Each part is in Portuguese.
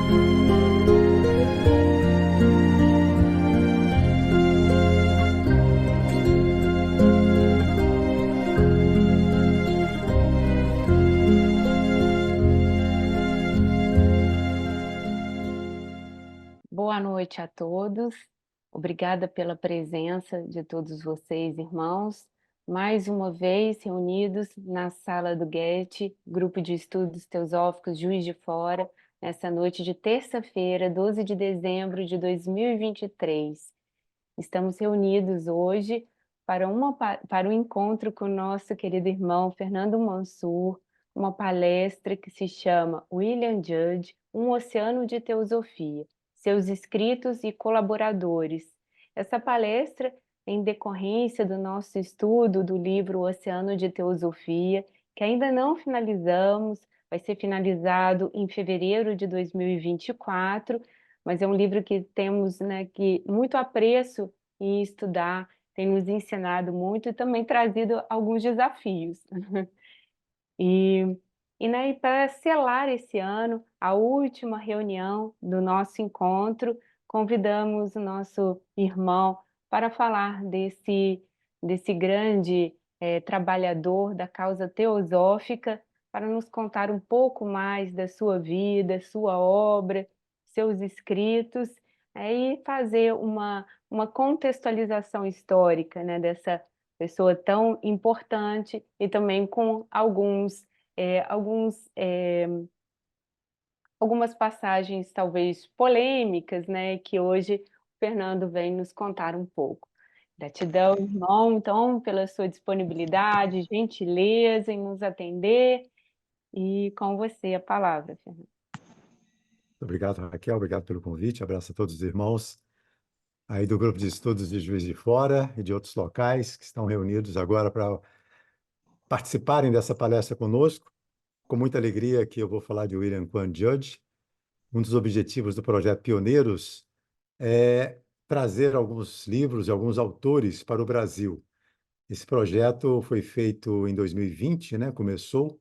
Boa noite a todos. Obrigada pela presença de todos vocês, irmãos. Mais uma vez reunidos na sala do Goethe, Grupo de Estudos Teosóficos Juiz de Fora, nessa noite de terça-feira, 12 de dezembro de 2023. Estamos reunidos hoje para o encontro com o nosso querido irmão Fernando Mansur, uma palestra que se chama William Judge, Um Oceano de Teosofia, seus escritos e colaboradores. Essa palestra é em decorrência do nosso estudo do livro O Oceano de Teosofia, que ainda não finalizamos, vai ser finalizado em fevereiro de 2024, mas é um livro que temos, né, que muito apreço em estudar, tem nos ensinado muito e também trazido alguns desafios. E, e para selar esse ano, a última reunião do nosso encontro, convidamos o nosso irmão para falar desse grande trabalhador da causa teosófica, para nos contar um pouco mais da sua vida, sua obra, seus escritos, e fazer uma contextualização histórica, né, dessa pessoa tão importante e também com é, alguns, é, algumas passagens talvez polêmicas, né, que hoje o Fernando vem nos contar um pouco. Gratidão, irmão, então, pela sua disponibilidade, gentileza em nos atender, e com você a palavra, Fernando. Obrigado, Raquel, obrigado pelo convite. Abraço a todos os irmãos aí do Grupo de Estudos de Juiz de Fora e de outros locais que estão reunidos agora para participarem dessa palestra conosco. Com muita alegria que eu vou falar de William Quan Judge. Um dos objetivos do projeto Pioneiros é trazer alguns livros e alguns autores para o Brasil. Esse projeto foi feito em 2020, né? Começou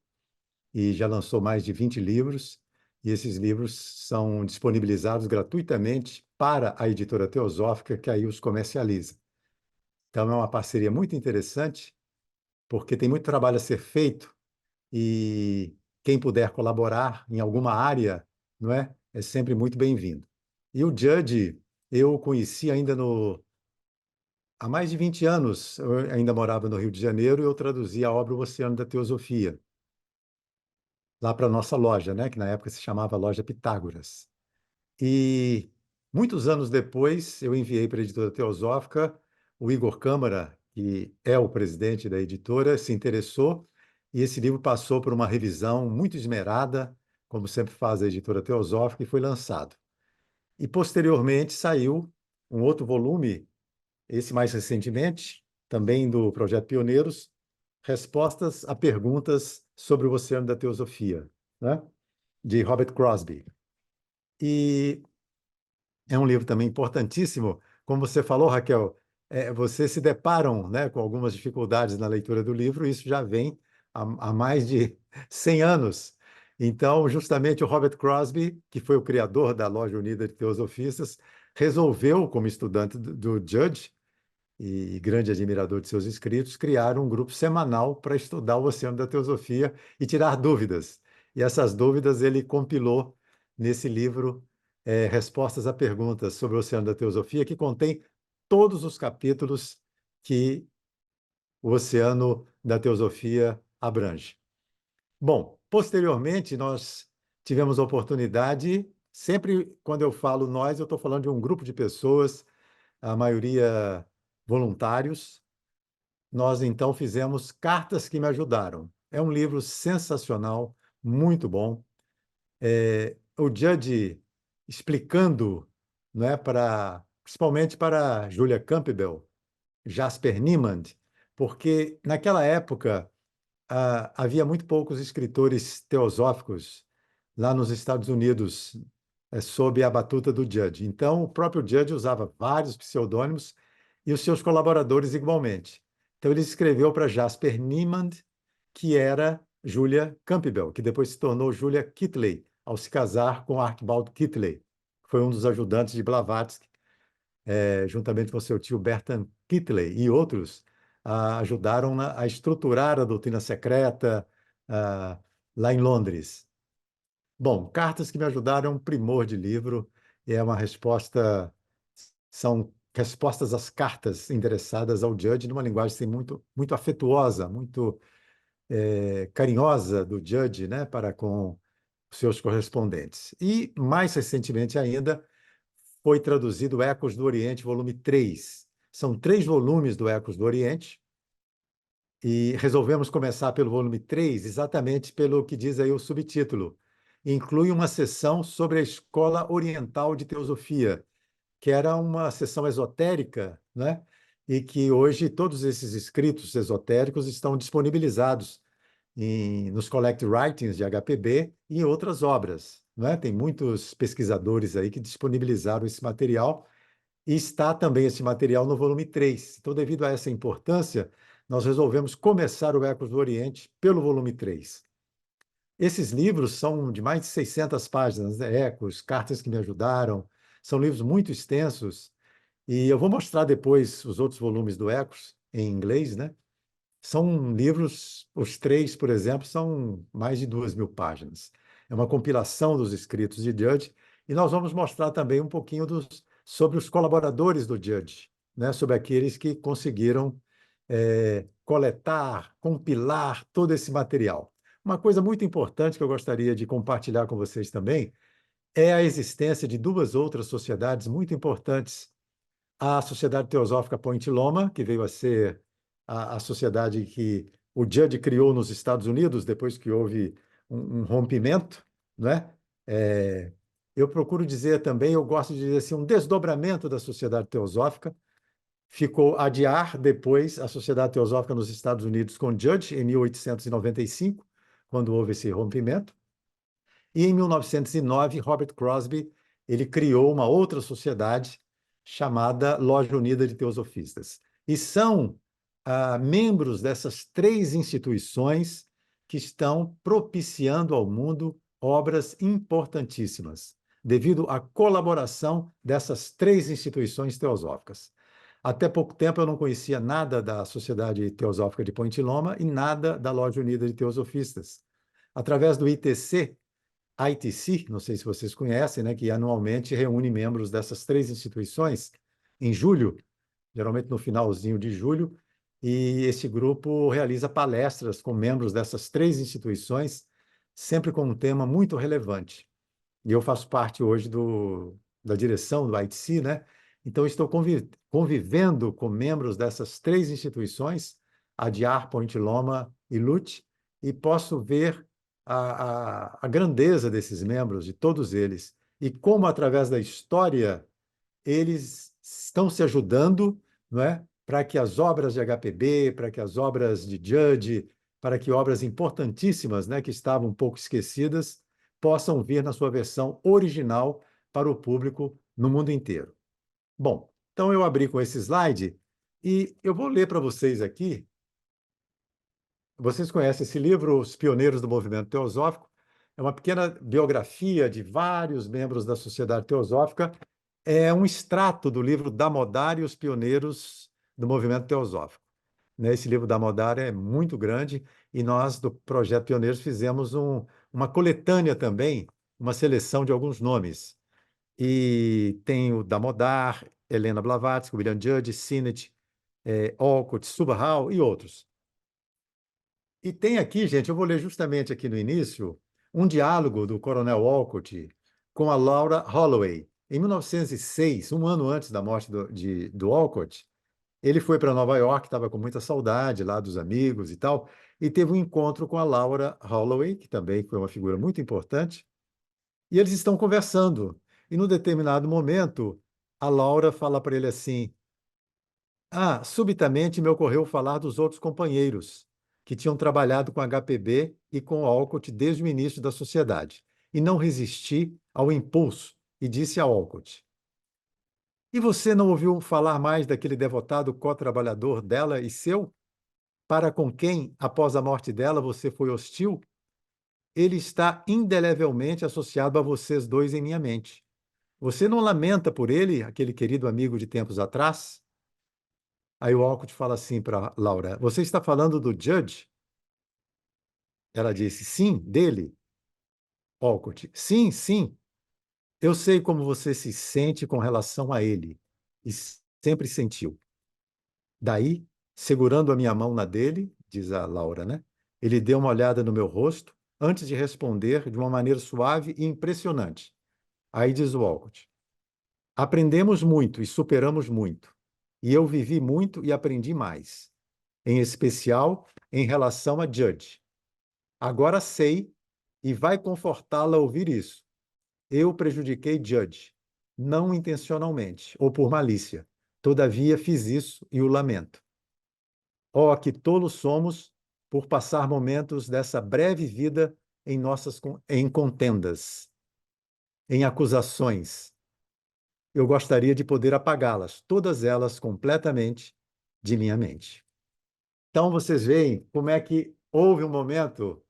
e já lançou mais de 20 livros, e esses livros são disponibilizados gratuitamente para a editora Teosófica, que aí os comercializa. Então, é uma parceria muito interessante, porque tem muito trabalho a ser feito, e quem puder colaborar em alguma área, não é? É sempre muito bem-vindo. E o Judge, eu o conheci ainda há mais de 20 anos, eu ainda morava no Rio de Janeiro, e eu traduzia a obra O Oceano da Teosofia, lá para a nossa loja, né? Que na época se chamava Loja Pitágoras. E muitos anos depois, eu enviei para a editora Teosófica, o Igor Câmara, que é o presidente da editora, se interessou, e esse livro passou por uma revisão muito esmerada, como sempre faz a editora Teosófica, e foi lançado. E, posteriormente, saiu um outro volume, esse mais recentemente, também do Projeto Pioneiros, Respostas a Perguntas sobre o Oceano da Teosofia, né? De Robert Crosby. E é um livro também importantíssimo. Como você falou, Raquel, vocês se deparam, né, com algumas dificuldades na leitura do livro, e isso já vem há mais de 100 anos. Então, justamente o Robert Crosby, que foi o criador da Loja Unida de Teosofistas, resolveu, como estudante do Judge e grande admirador de seus escritos, criar um grupo semanal para estudar o Oceano da Teosofia e tirar dúvidas. E essas dúvidas ele compilou nesse livro, Respostas a Perguntas sobre o Oceano da Teosofia, que contém todos os capítulos que o Oceano da Teosofia abrange. Bom, posteriormente, nós tivemos a oportunidade, sempre quando eu falo nós, eu estou falando de um grupo de pessoas, a maioria voluntários. Nós, então, fizemos Cartas que Me Ajudaram. É um livro sensacional, muito bom. O Judge explicando, não é, principalmente para Julia Campbell, Jasper Niemand, porque naquela época havia muito poucos escritores teosóficos lá nos Estados Unidos, sob a batuta do Judge. Então, o próprio Judge usava vários pseudônimos e os seus colaboradores igualmente. Então, ele escreveu para Jasper Niemand, que era Julia Campbell, que depois se tornou Julia Kitley, ao se casar com Archibald Kittley, que foi um dos ajudantes de Blavatsky, juntamente com seu tio Bertrand Kittley e outros, ajudaram a estruturar a doutrina secreta lá em Londres. Bom, Cartas que me ajudaram é um primor de livro, e é uma resposta, são respostas às cartas endereçadas ao Judge numa linguagem assim, muito, muito afetuosa, muito carinhosa do Judge, né, para com seus correspondentes. E, mais recentemente ainda, foi traduzido Ecos do Oriente, volume 3. São 3 volumes do Ecos do Oriente, e resolvemos começar pelo volume 3, exatamente pelo que diz aí o subtítulo. Inclui uma seção sobre a Escola Oriental de Teosofia, que era uma seção esotérica, né? E que hoje todos esses escritos esotéricos estão disponibilizados nos Collect Writings de HPB e em outras obras, né? Tem muitos pesquisadores aí que disponibilizaram esse material, e está também esse material no volume 3. Então, devido a essa importância, nós resolvemos começar o Ecos do Oriente pelo volume 3. Esses livros são de mais de 600 páginas, né? Ecos, Cartas que me ajudaram, são livros muito extensos, e eu vou mostrar depois os outros volumes do Ecos, em inglês, né? São livros, os 3, por exemplo, são mais de 2.000 páginas. É uma compilação dos escritos de Judge, e nós vamos mostrar também um pouquinho sobre os colaboradores do Judge, né? Sobre aqueles que conseguiram coletar, compilar todo esse material. Uma coisa muito importante que eu gostaria de compartilhar com vocês também é a existência de 2 outras sociedades muito importantes: a Sociedade Teosófica Point Loma, que veio a ser a sociedade que o Judge criou nos Estados Unidos depois que houve um rompimento, né? É, eu procuro dizer também, eu gosto de dizer assim, um desdobramento da Sociedade Teosófica. Ficou adiar depois a Sociedade Teosófica nos Estados Unidos com Judge, em 1895, quando houve esse rompimento. E em 1909, Robert Crosby ele criou uma outra sociedade chamada Loja Unida de Teosofistas. E são membros dessas 3 instituições que estão propiciando ao mundo obras importantíssimas, devido à colaboração dessas 3 instituições teosóficas. Até pouco tempo eu não conhecia nada da Sociedade Teosófica de Point Loma e nada da Loja Unida de Teosofistas. Através do ITC, não sei se vocês conhecem, né, que anualmente reúne membros dessas 3 instituições em julho, geralmente no finalzinho de julho, e esse grupo realiza palestras com membros dessas 3 instituições, sempre com um tema muito relevante. E eu faço parte hoje da direção do ITC, né? Então, estou convivendo com membros dessas 3 instituições, ADIAR, Point Loma e LUT, e posso ver a grandeza desses membros, de todos eles, e como, através da história, eles estão se ajudando, não é? Para que as obras de HPB, para que as obras de Judge, para que obras importantíssimas, né, que estavam um pouco esquecidas, possam vir na sua versão original para o público no mundo inteiro. Bom, então eu abri com esse slide e eu vou ler para vocês aqui. Vocês conhecem esse livro, Os Pioneiros do Movimento Teosófico? É uma pequena biografia de vários membros da Sociedade Teosófica. É um extrato do livro Damodar e os Pioneiros do Movimento Teosófico. Esse livro Damodar é muito grande e nós, do Projeto Pioneiros, fizemos uma coletânea também, uma seleção de alguns nomes. E tem o Damodar, Helena Blavatsky, William Judge, Sinnett, Olcott, Subhal e outros. E tem aqui, gente, eu vou ler justamente aqui no início, um diálogo do Coronel Olcott com a Laura Holloway. Em 1906, um ano antes da morte do Olcott, ele foi para Nova York, estava com muita saudade lá dos amigos e tal, e teve um encontro com a Laura Holloway, que também foi uma figura muito importante, e eles estão conversando. E, num determinado momento, a Laura fala para ele assim: subitamente me ocorreu falar dos outros companheiros que tinham trabalhado com HPB e com Olcott desde o início da sociedade, e não resisti ao impulso e disse a Olcott: e você não ouviu falar mais daquele devotado co-trabalhador dela e seu, para com quem, após a morte dela, você foi hostil? ele está indelevelmente associado a vocês dois em minha mente. Você não lamenta por ele, aquele querido amigo de tempos atrás? Aí o Alcott fala assim para Laura: Você está falando do Judge? Ela disse: Sim, dele. Alcott: Sim, sim. Eu sei como você se sente com relação a ele. E sempre sentiu. Daí, segurando a minha mão na dele, diz a Laura, né? Ele deu uma olhada no meu rosto antes de responder de uma maneira suave e impressionante. Aí diz o Alcott: Aprendemos muito e superamos muito. E eu vivi muito e aprendi mais, em especial em relação a Judge. Agora sei e vai confortá-la a ouvir isso. Eu prejudiquei Judge, não intencionalmente ou por malícia. Todavia fiz isso e o lamento. Oh, que tolos somos por passar momentos dessa breve vida em contendas, em acusações. Eu gostaria de poder apagá-las, todas elas completamente, de minha mente. Então, vocês veem como é que houve um momento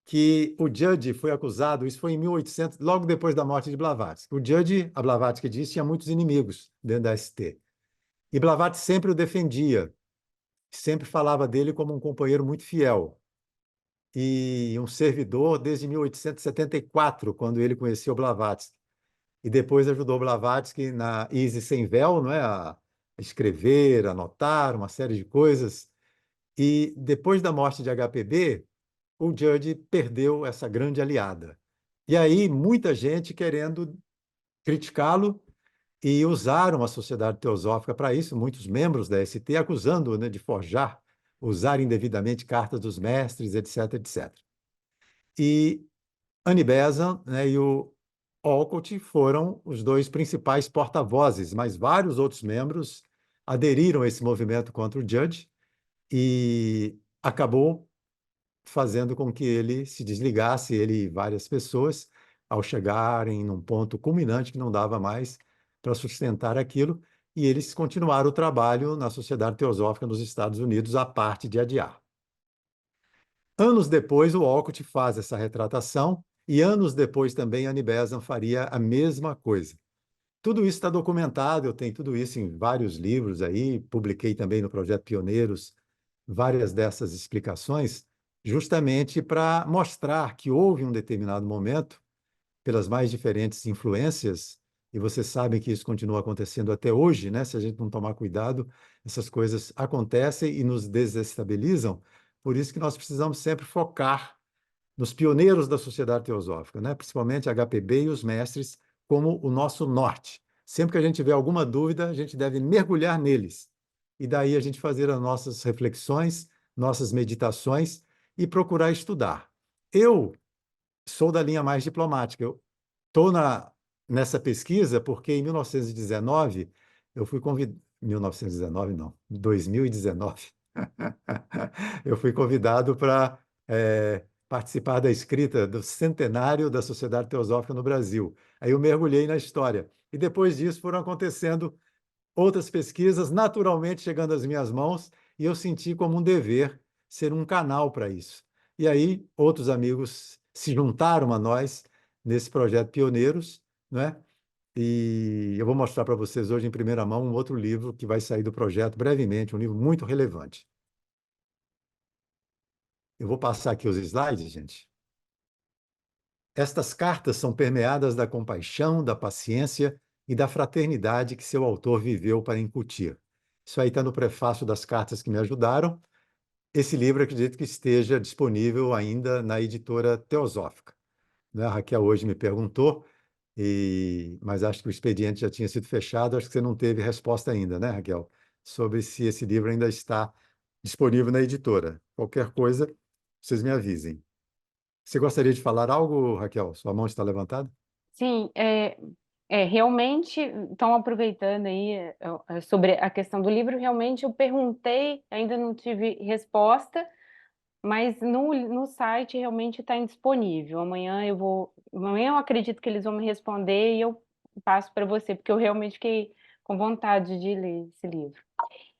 que o Judge foi acusado, isso foi em 1800, logo depois da morte de Blavatsky. O Judge, a Blavatsky disse, tinha muitos inimigos dentro da ST. E Blavatsky sempre o defendia, sempre falava dele como um companheiro muito fiel e um servidor desde 1874, quando ele conheceu Blavatsky. E depois ajudou Blavatsky na Easy Sem Véu, não é? A escrever, anotar, uma série de coisas. E depois da morte de HPB, o Judge perdeu essa grande aliada. E aí, muita gente querendo criticá-lo e usaram a Sociedade Teosófica para isso, muitos membros da ST acusando-o, né, de forjar, usar indevidamente cartas dos mestres, etc, etc. E Annie Besant, né, e o Olcott foram os dois principais porta-vozes, mas vários outros membros aderiram a esse movimento contra o Judge e acabou fazendo com que ele se desligasse, ele e várias pessoas, ao chegarem num ponto culminante que não dava mais para sustentar aquilo, e eles continuaram o trabalho na Sociedade Teosófica nos Estados Unidos, à parte de adiar. Anos depois, o Olcott faz essa retratação, e anos depois também Annie Besant faria a mesma coisa. Tudo isso está documentado, eu tenho tudo isso em vários livros aí, publiquei também no Projeto Pioneiros várias dessas explicações, justamente para mostrar que houve um determinado momento, pelas mais diferentes influências, e vocês sabem que isso continua acontecendo até hoje, né? Se a gente não tomar cuidado, essas coisas acontecem e nos desestabilizam. Por isso que nós precisamos sempre focar nos pioneiros da Sociedade Teosófica, né? Principalmente a HPB e os mestres, como o nosso norte. Sempre que a gente tiver alguma dúvida, a gente deve mergulhar neles. E daí a gente fazer as nossas reflexões, nossas meditações e procurar estudar. Eu sou da linha mais diplomática. Eu estou nessa pesquisa porque em 1919 eu fui convidado. 1919, não, 2019. Eu fui convidado para participar da escrita do centenário da Sociedade Teosófica no Brasil. Aí eu mergulhei na história. E depois disso foram acontecendo outras pesquisas, naturalmente chegando às minhas mãos, e eu senti como um dever ser um canal para isso. E aí outros amigos se juntaram a nós nesse projeto Pioneiros, né? E eu vou mostrar para vocês hoje em primeira mão um outro livro que vai sair do projeto brevemente, um livro muito relevante. Eu vou passar aqui os slides, gente. Estas cartas são permeadas da compaixão, da paciência e da fraternidade que seu autor viveu para incutir. Isso aí está no prefácio das cartas que me ajudaram. Esse livro, acredito que esteja disponível ainda na editora Teosófica, né? A Raquel hoje me perguntou, mas acho que o expediente já tinha sido fechado, acho que você não teve resposta ainda, né, Raquel? Sobre se esse livro ainda está disponível na editora. Qualquer coisa, vocês me avisem. Você gostaria de falar algo, Raquel? Sua mão está levantada? Sim, realmente, estão aproveitando aí sobre a questão do livro, realmente eu perguntei, ainda não tive resposta, mas no site realmente está indisponível. Amanhã eu acredito que eles vão me responder e eu passo para você, porque eu realmente fiquei com vontade de ler esse livro.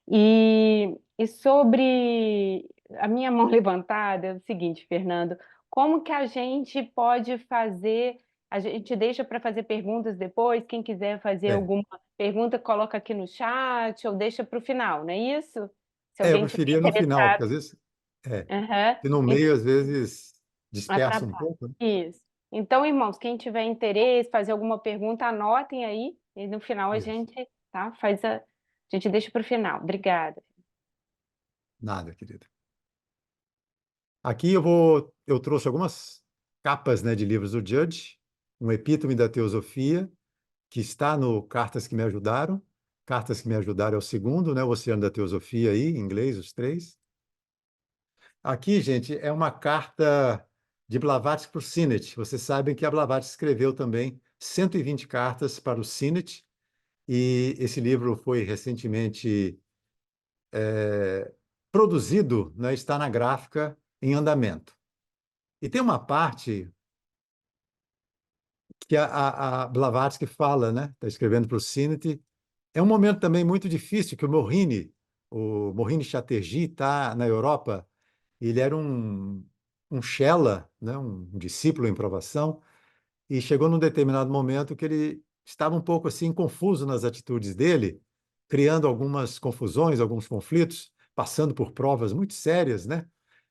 E sobre a minha mão levantada, é o seguinte, Fernando, como que a gente pode fazer? A gente deixa para fazer perguntas depois. Quem quiser fazer É, alguma pergunta, coloca aqui no chat ou deixa para o final, não é isso? Se eu alguém tiver preferia no final, porque interessado. às vezes, é, Aham. e no Então, meio, às vezes, dispersa um atrapalha. pouco, né? Isso. Então, irmãos, quem tiver interesse, fazer alguma pergunta, anotem aí e no final a Isso. gente, tá? A gente deixa para o final. Obrigada. Nada, querida. Aqui eu trouxe algumas capas, né, de livros do Judge, um epítome da teosofia, que está no Cartas que Me Ajudaram. Cartas que Me Ajudaram é o segundo, né, o Oceano da Teosofia aí, em inglês, os três. Aqui, gente, é uma carta de Blavatsky para o Sinet. Vocês sabem que a Blavatsky escreveu também 120 cartas para o Sinet, e esse livro foi recentemente produzido, né, está na gráfica em andamento. E tem uma parte que a Blavatsky fala, né? Está escrevendo para o Sinet. É um momento também muito difícil que o Mohini Chatterjee, está na Europa. Ele era um Shela, né? Um discípulo em provação, e chegou num determinado momento que ele estava um pouco assim confuso nas atitudes dele, criando algumas confusões, alguns conflitos, passando por provas muito sérias, né?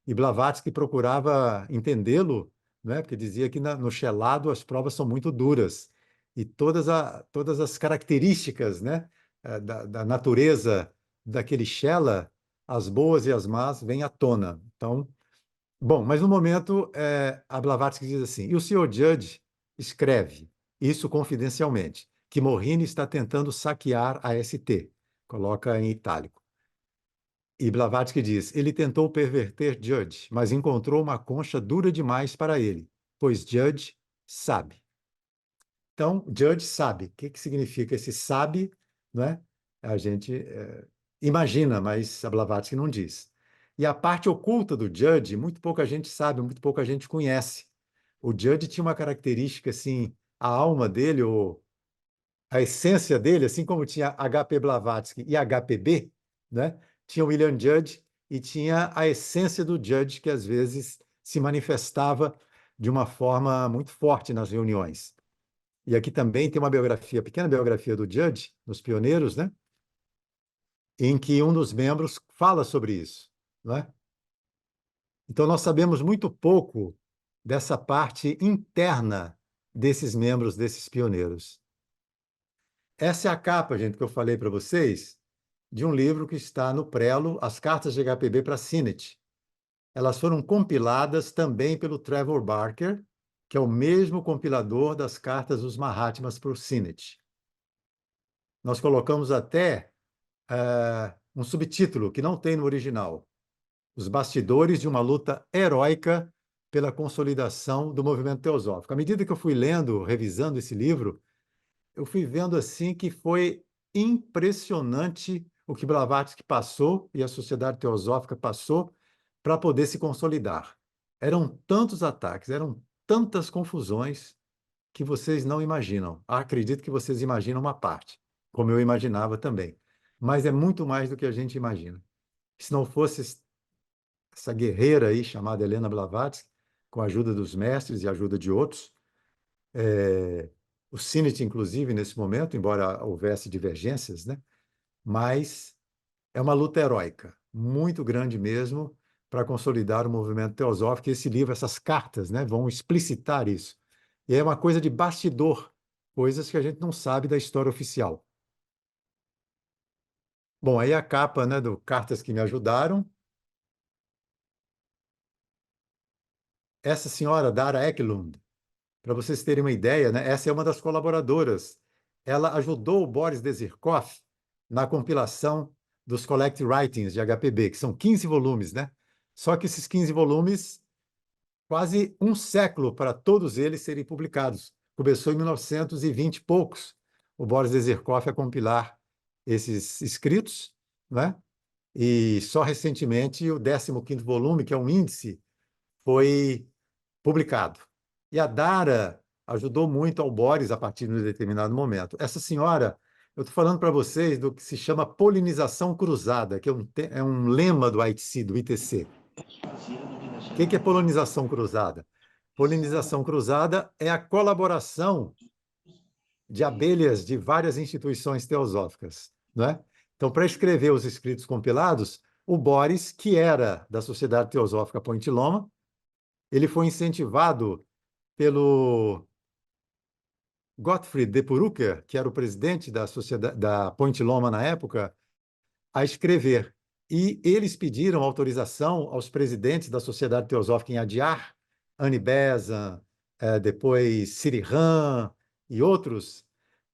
E Blavatsky procurava entendê-lo, né? Porque dizia que no chelado as provas são muito duras e todas as características, né, da natureza daquele Shela, as boas e as más, vêm à tona. Então, bom, mas no momento, a Blavatsky diz assim, e o senhor Judge escreve, isso confidencialmente, que Mohini está tentando saquear a ST, coloca em itálico. E Blavatsky diz, ele tentou perverter Judge, mas encontrou uma concha dura demais para ele, pois Judge sabe. Então, Judge sabe. O que que significa esse sabe, né? A gente imagina, mas a Blavatsky não diz. E a parte oculta do Judge, muito pouca gente sabe, muito pouca gente conhece. O Judge tinha uma característica assim, a alma dele, ou a essência dele, assim como tinha HP Blavatsky e HPB, né? Tinha William Judge e tinha a essência do Judge que às vezes se manifestava de uma forma muito forte nas reuniões. E aqui também tem uma biografia, pequena biografia do Judge, nos pioneiros, né? Em que um dos membros fala sobre isso, não é? Então nós sabemos muito pouco dessa parte interna desses membros, desses pioneiros. Essa é a capa, gente, que eu falei para vocês, de um livro que está no prelo, As Cartas de HPB para Sinet. Elas foram compiladas também pelo Trevor Barker, que é o mesmo compilador das cartas dos Mahatmas para o Sinet. Nós colocamos até um subtítulo que não tem no original: Os bastidores de uma luta heróica pela consolidação do movimento teosófico. À medida que eu fui lendo, revisando esse livro, eu fui vendo assim que foi impressionante o que Blavatsky passou e a Sociedade Teosófica passou para poder se consolidar. Eram tantos ataques, eram tantas confusões que vocês não imaginam. Acredito que vocês imaginam uma parte, como eu imaginava também. Mas é muito mais do que a gente imagina. Se não fosse essa guerreira aí chamada Helena Blavatsky, com a ajuda dos mestres e a ajuda de outros, o Sinet, inclusive, nesse momento, embora houvesse divergências, né? Mas é uma luta heróica, muito grande mesmo, para consolidar o movimento teosófico. E esse livro, essas cartas, né, vão explicitar isso. E é uma coisa de bastidor, coisas que a gente não sabe da história oficial. Bom, aí a capa, né, do Cartas que Me Ajudaram. Essa senhora, Dara Eklund, para vocês terem uma ideia, né, essa é uma das colaboradoras. Ela ajudou o Boris Dezirkov na compilação dos Collect Writings de HPB, que são 15 volumes, né? Só que esses 15 volumes, quase um século para todos eles serem publicados. Começou em 1920 e poucos, o Boris Dezirkov a compilar esses escritos, né? E só recentemente o 15º volume, que é um índice, foi publicado. E a Dara ajudou muito ao Boris a partir de um determinado momento. Essa senhora, eu estou falando para vocês do que se chama polinização cruzada, que é um lema do ITC, do ITC. que é polinização cruzada? Polinização cruzada é a colaboração de abelhas de várias instituições teosóficas, não é? Então, para escrever os escritos compilados, o Boris, que era da Sociedade Teosófica Ponte Loma, ele foi incentivado pelo Gottfried de Purucker, que era o presidente da Sociedade da Ponte Loma na época, a escrever. E eles pediram autorização aos presidentes da Sociedade Teosófica em Adyar, Annie Besant, depois Siri Han e outros,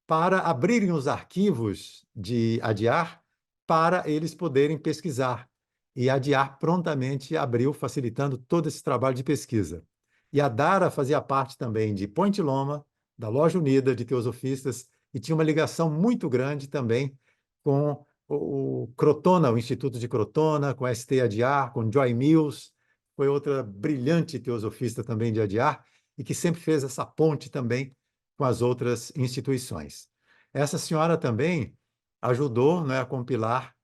para abrirem os arquivos de Adyar para eles poderem pesquisar. E Adyar prontamente abriu, facilitando todo esse trabalho de pesquisa. E a Dara fazia parte também de Ponte Loma, da Loja Unida de Teosofistas, e tinha uma ligação muito grande também com o Crotona, o Instituto de Crotona, com a ST Adyar, com Joy Mills, foi outra brilhante teosofista também de Adyar, e que sempre fez essa ponte também com as outras instituições. Essa senhora também ajudou, né, a compilar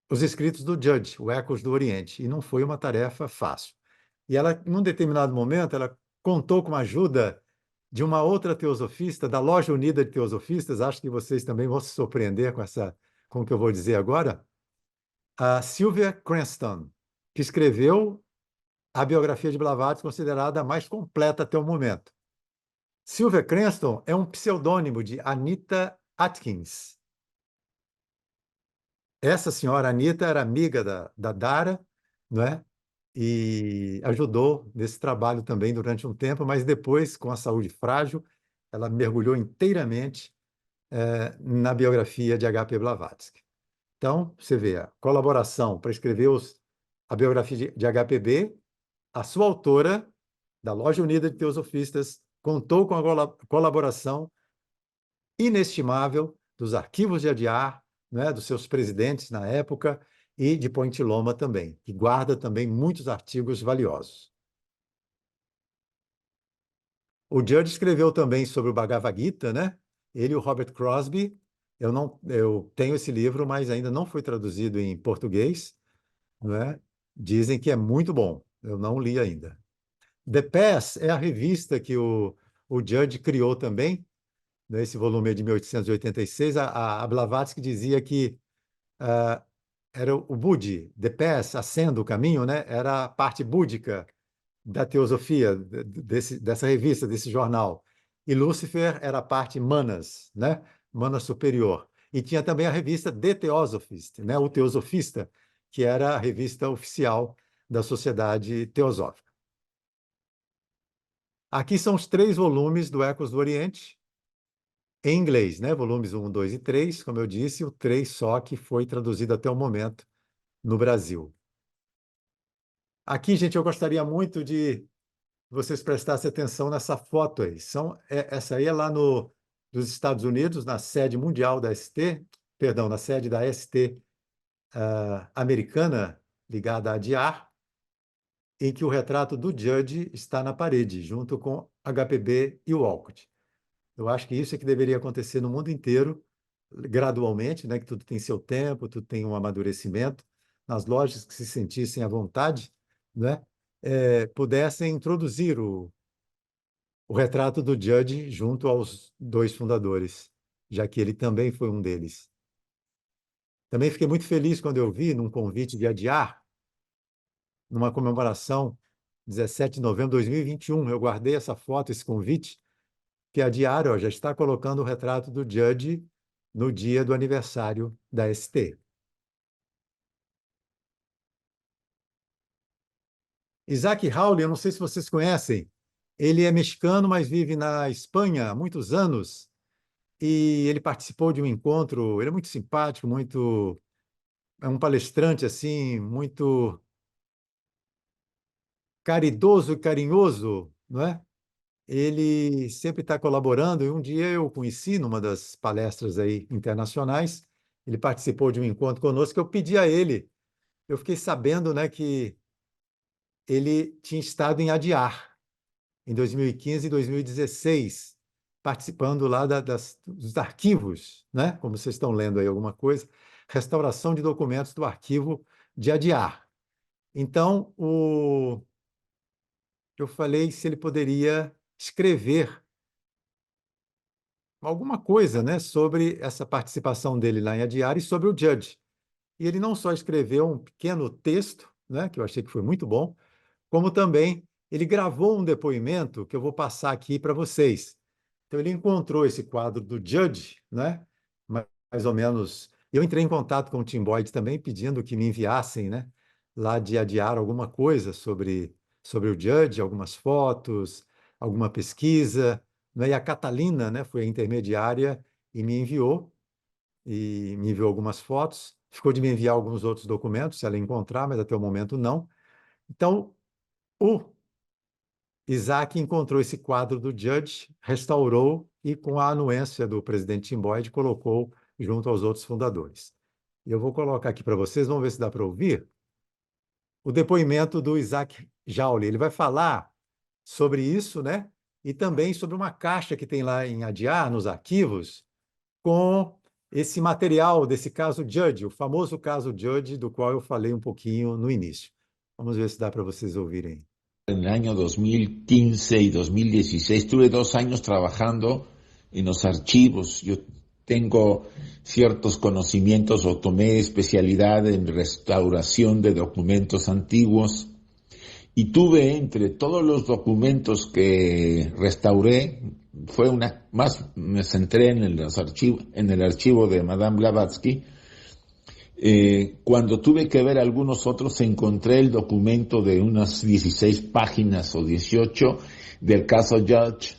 os escritos do Judge, o Ecos do Oriente, e não foi uma tarefa fácil. E ela, num determinado momento, ela contou com a ajuda de uma outra teosofista, da Loja Unida de Teosofistas, acho que vocês também vão se surpreender com o que eu vou dizer agora, a Sylvia Cranston, que escreveu a biografia de Blavatsky, considerada a mais completa até o momento. Sylvia Cranston é um pseudônimo de Anita Atkins. Essa senhora Anita era amiga da Dara, não é? E ajudou nesse trabalho também durante um tempo, mas depois, com a saúde frágil, ela mergulhou inteiramente na biografia de H.P. Blavatsky. Então, você vê a colaboração para escrever a biografia de HPB, a sua autora, da Loja Unida de Teosofistas, contou com a colaboração inestimável dos arquivos de Adyar, né, dos seus presidentes na época, e de Ponte Loma também, que guarda também muitos artigos valiosos. O Judge escreveu também sobre o Bhagavad Gita, né? Ele e o Robert Crosby. Eu tenho esse livro, mas ainda não foi traduzido em português, né? Dizem que é muito bom. Eu não li ainda. The Pass é a revista que o Judge criou também, nesse volume de 1886. A Blavatsky dizia que era o Budi, The Pass, a senda, o caminho, né? Era a parte búdica da teosofia dessa revista, desse jornal. E Lúcifer era a parte manas, né? Manas superior. E tinha também a revista The Theosophist, né? O Teosofista, que era a revista oficial da Sociedade Teosófica. Aqui são os 3 volumes do Ecos do Oriente, em inglês, né? Volumes 1, 2 e 3, como eu disse, o 3 só que foi traduzido até o momento no Brasil. Aqui, gente, eu gostaria muito de vocês prestassem atenção nessa foto aí. Essa aí é lá nos Estados Unidos, na sede mundial da ST, perdão, na sede da ST americana, ligada à DIAR, em que o retrato do Judge está na parede, junto com HPB e Walcott. Eu acho que isso é que deveria acontecer no mundo inteiro, gradualmente, né, que tudo tem seu tempo, tudo tem um amadurecimento, nas lojas que se sentissem à vontade, né, pudessem introduzir o retrato do Judge junto aos 2 fundadores, já que ele também foi um deles. Também fiquei muito feliz quando eu vi, num convite de Adyar, numa comemoração, 17 de novembro de 2021, eu guardei essa foto, esse convite, que a Adyar já está colocando o retrato do Judge no dia do aniversário da ST. Isaac Hawley, eu não sei se vocês conhecem, ele é mexicano, mas vive na Espanha há muitos anos, e ele participou de um encontro, ele é muito simpático, é um palestrante assim, muito caridoso e carinhoso, não é? Ele sempre está colaborando, e um dia eu o conheci numa das palestras aí internacionais, ele participou de um encontro conosco, eu pedi a ele, eu fiquei sabendo, né, que ele tinha estado em Adyar, em 2015 e 2016, participando lá dos arquivos, né? Como vocês estão lendo aí alguma coisa, restauração de documentos do arquivo de Adyar. Então, eu falei se ele poderia escrever alguma coisa, né, sobre essa participação dele lá em Adyar e sobre o Judge. E ele não só escreveu um pequeno texto, né, que eu achei que foi muito bom, como também ele gravou um depoimento que eu vou passar aqui para vocês. Então, ele encontrou esse quadro do Judge, né? Mais ou menos. Eu entrei em contato com o Tim Boyd também, pedindo que me enviassem, né, lá de adiar alguma coisa sobre o Judge, algumas fotos, alguma pesquisa, né? E a Catalina, né, foi a intermediária e me enviou algumas fotos. Ficou de me enviar alguns outros documentos, se ela encontrar, mas até o momento não. Então, o Isaac encontrou esse quadro do Judge, restaurou e, com a anuência do presidente Tim Boyd, colocou junto aos outros fundadores. E eu vou colocar aqui para vocês, vamos ver se dá para ouvir, o depoimento do Isaac Joule. Ele vai falar sobre isso, né? E também sobre uma caixa que tem lá em Adyar, nos arquivos, com esse material desse caso Judge, o famoso caso Judge, do qual eu falei um pouquinho no início. Vamos ver se dá para vocês ouvirem. En el año 2015 y 2016 tuve 2 años trabajando en los archivos. Yo tengo ciertos conocimientos o tomé especialidad en restauración de documentos antiguos y tuve entre todos los documentos que restauré, más me centré en en el archivo de Madame Blavatsky. Cuando tuve que ver algunos otros, encontré el documento de unas 16 páginas o 18 del caso Judge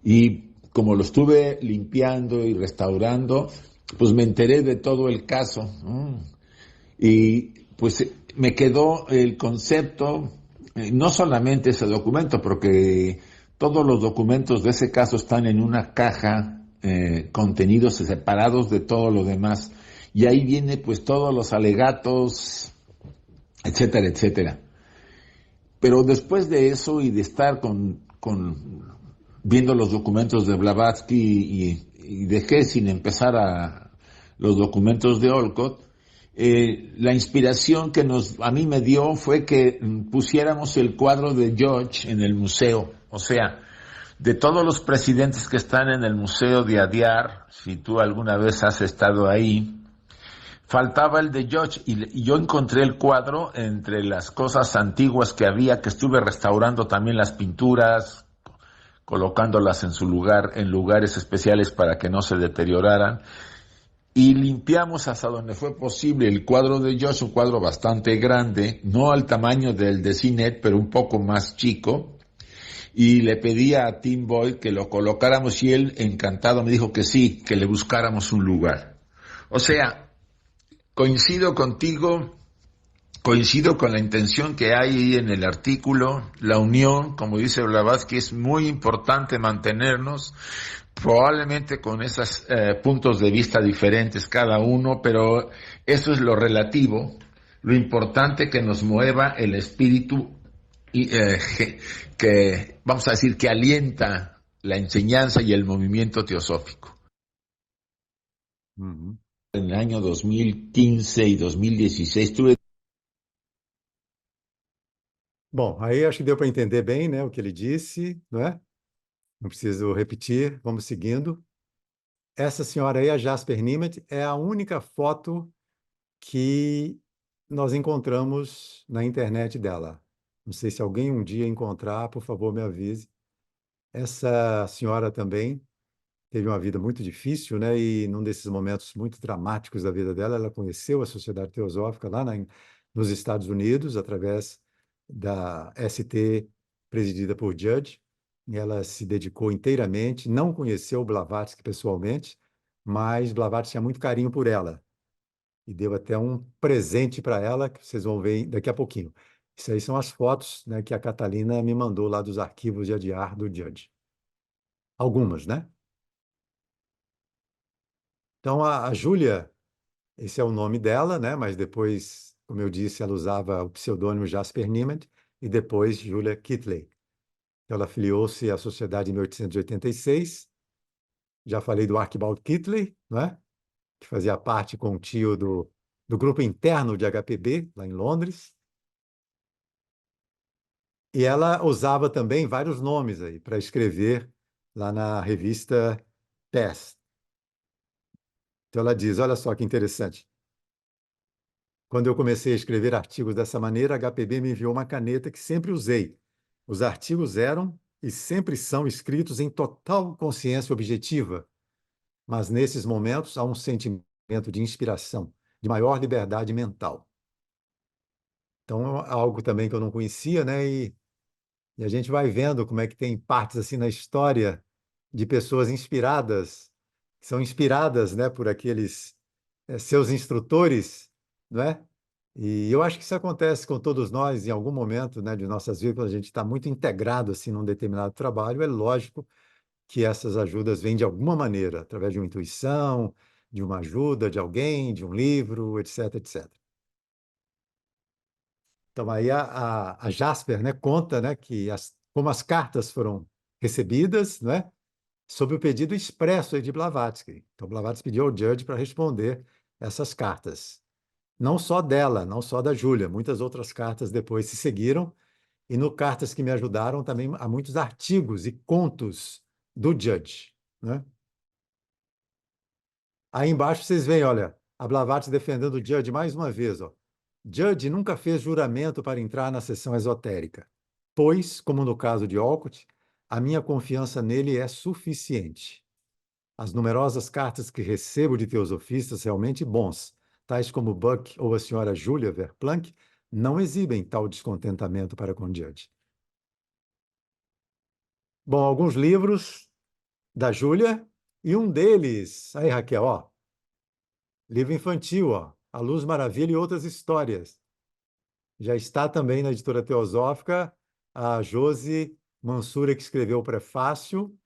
y como lo estuve limpiando y restaurando, pues me enteré de todo el caso, ¿no? Y pues me quedó el concepto, no solamente ese documento, porque todos los documentos de ese caso están en una caja, contenidos separados de todo lo demás. Y ahí viene pues todos los alegatos, etcétera, etcétera. Pero después de eso y de estar viendo los documentos de Blavatsky y dejé sin empezar los documentos de Olcott, la inspiración que a mí me dio fue que pusiéramos el cuadro de George en el museo. O sea, de todos los presidentes que están en el museo de Adyar, si tú alguna vez has estado ahí, faltaba el de George y yo encontré el cuadro entre las cosas antiguas que había, que estuve restaurando también las pinturas, colocándolas en su lugar, en lugares especiales para que no se deterioraran. Y limpiamos hasta donde fue posible el cuadro de Josh, un cuadro bastante grande, no al tamaño del de Cinet, pero un poco más chico. Y le pedí a Tim Boyd que lo colocáramos y él, encantado, me dijo que sí, que le buscáramos un lugar. O sea, coincido contigo, coincido con la intención que hay ahí en el artículo, la unión, como dice Blavatsky, es muy importante mantenernos, probablemente con esos puntos de vista diferentes cada uno, pero eso es lo relativo, lo importante que nos mueva el espíritu y, que, vamos a decir, que alienta la enseñanza y el movimiento teosófico. Uhum. En el año 2015 y 2016 tuve... Bom, aí acho que deu para entender bem, né, o que ele disse, não é? Não preciso repetir, vamos seguindo. Essa senhora aí, a Jasper Nimitz, é a única foto que nós encontramos na internet dela. Não sei se alguém um dia encontrar, por favor, me avise. Essa senhora também teve uma vida muito difícil, né? E num desses momentos muito dramáticos da vida dela, ela conheceu a Sociedade Teosófica lá nos Estados Unidos, através da ST, presidida por Judge. E ela se dedicou inteiramente, não conheceu Blavatsky pessoalmente, mas Blavatsky tinha muito carinho por ela e deu até um presente para ela, que vocês vão ver daqui a pouquinho. Isso aí são as fotos, né, que a Catalina me mandou lá dos arquivos de Adyar do Judge. Algumas, né? Então, a Júlia, esse é o nome dela, né? Mas depois, como eu disse, ela usava o pseudônimo Jasper Nimitz e depois Julia Kitley. Ela filiou-se à sociedade em 1886. Já falei do Archibald Kitley, né? Que fazia parte com o tio do grupo interno de HPB, lá em Londres. E ela usava também vários nomes aí para escrever lá na revista Test. Então ela diz, olha só que interessante. Quando eu comecei a escrever artigos dessa maneira, a HPB me enviou uma caneta que sempre usei. Os artigos eram e sempre são escritos em total consciência objetiva, mas nesses momentos há um sentimento de inspiração, de maior liberdade mental. Então, é algo também que eu não conhecia, né? E a gente vai vendo como é que tem partes assim na história de pessoas inspiradas, que são inspiradas, né, por aqueles seus instrutores, não é? E eu acho que isso acontece com todos nós em algum momento, né, de nossas vidas, quando a gente está muito integrado assim num determinado trabalho, é lógico que essas ajudas vêm de alguma maneira, através de uma intuição, de uma ajuda de alguém, de um livro, etc, etc. Então, aí a Jasper, né, conta, né, que como as cartas foram recebidas, né, sob o pedido expresso aí de Blavatsky. Então, Blavatsky pediu ao Judge para responder essas cartas. Não só dela, não só da Júlia, muitas outras cartas depois se seguiram, e no Cartas que Me Ajudaram também há muitos artigos e contos do Judge, né? Aí embaixo vocês veem, olha, a Blavatsky defendendo o Judge mais uma vez, ó. Judge nunca fez juramento para entrar na sessão esotérica, pois, como no caso de Olcott, a minha confiança nele é suficiente. As numerosas cartas que recebo de teosofistas realmente bons, tais como Buck ou a senhora Julia Verplanck, não exibem tal descontentamento para com Judge. Bom, alguns livros da Júlia, e um deles, aí Raquel, ó, livro infantil, ó, A Luz Maravilha e Outras Histórias. Já está também na editora Teosófica a Josi Mansura, que escreveu o prefácio,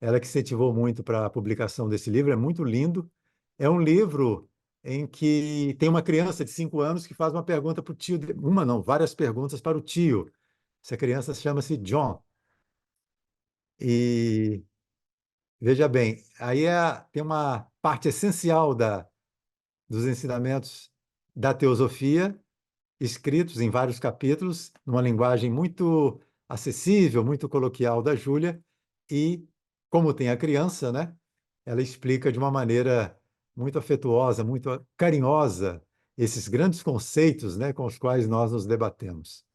ela que incentivou muito para a publicação desse livro, é muito lindo. É um livro em que tem uma criança de 5 anos que faz uma pergunta para o tio, uma não, várias perguntas para o tio. Essa criança chama-se John. E veja bem, aí tem uma parte essencial dos ensinamentos da teosofia, escritos em vários capítulos, numa linguagem muito acessível, muito coloquial da Júlia, e, como tem a criança, né, ela explica de uma maneira muito afetuosa, muito carinhosa, esses grandes conceitos, né, com os quais nós nos debatemos.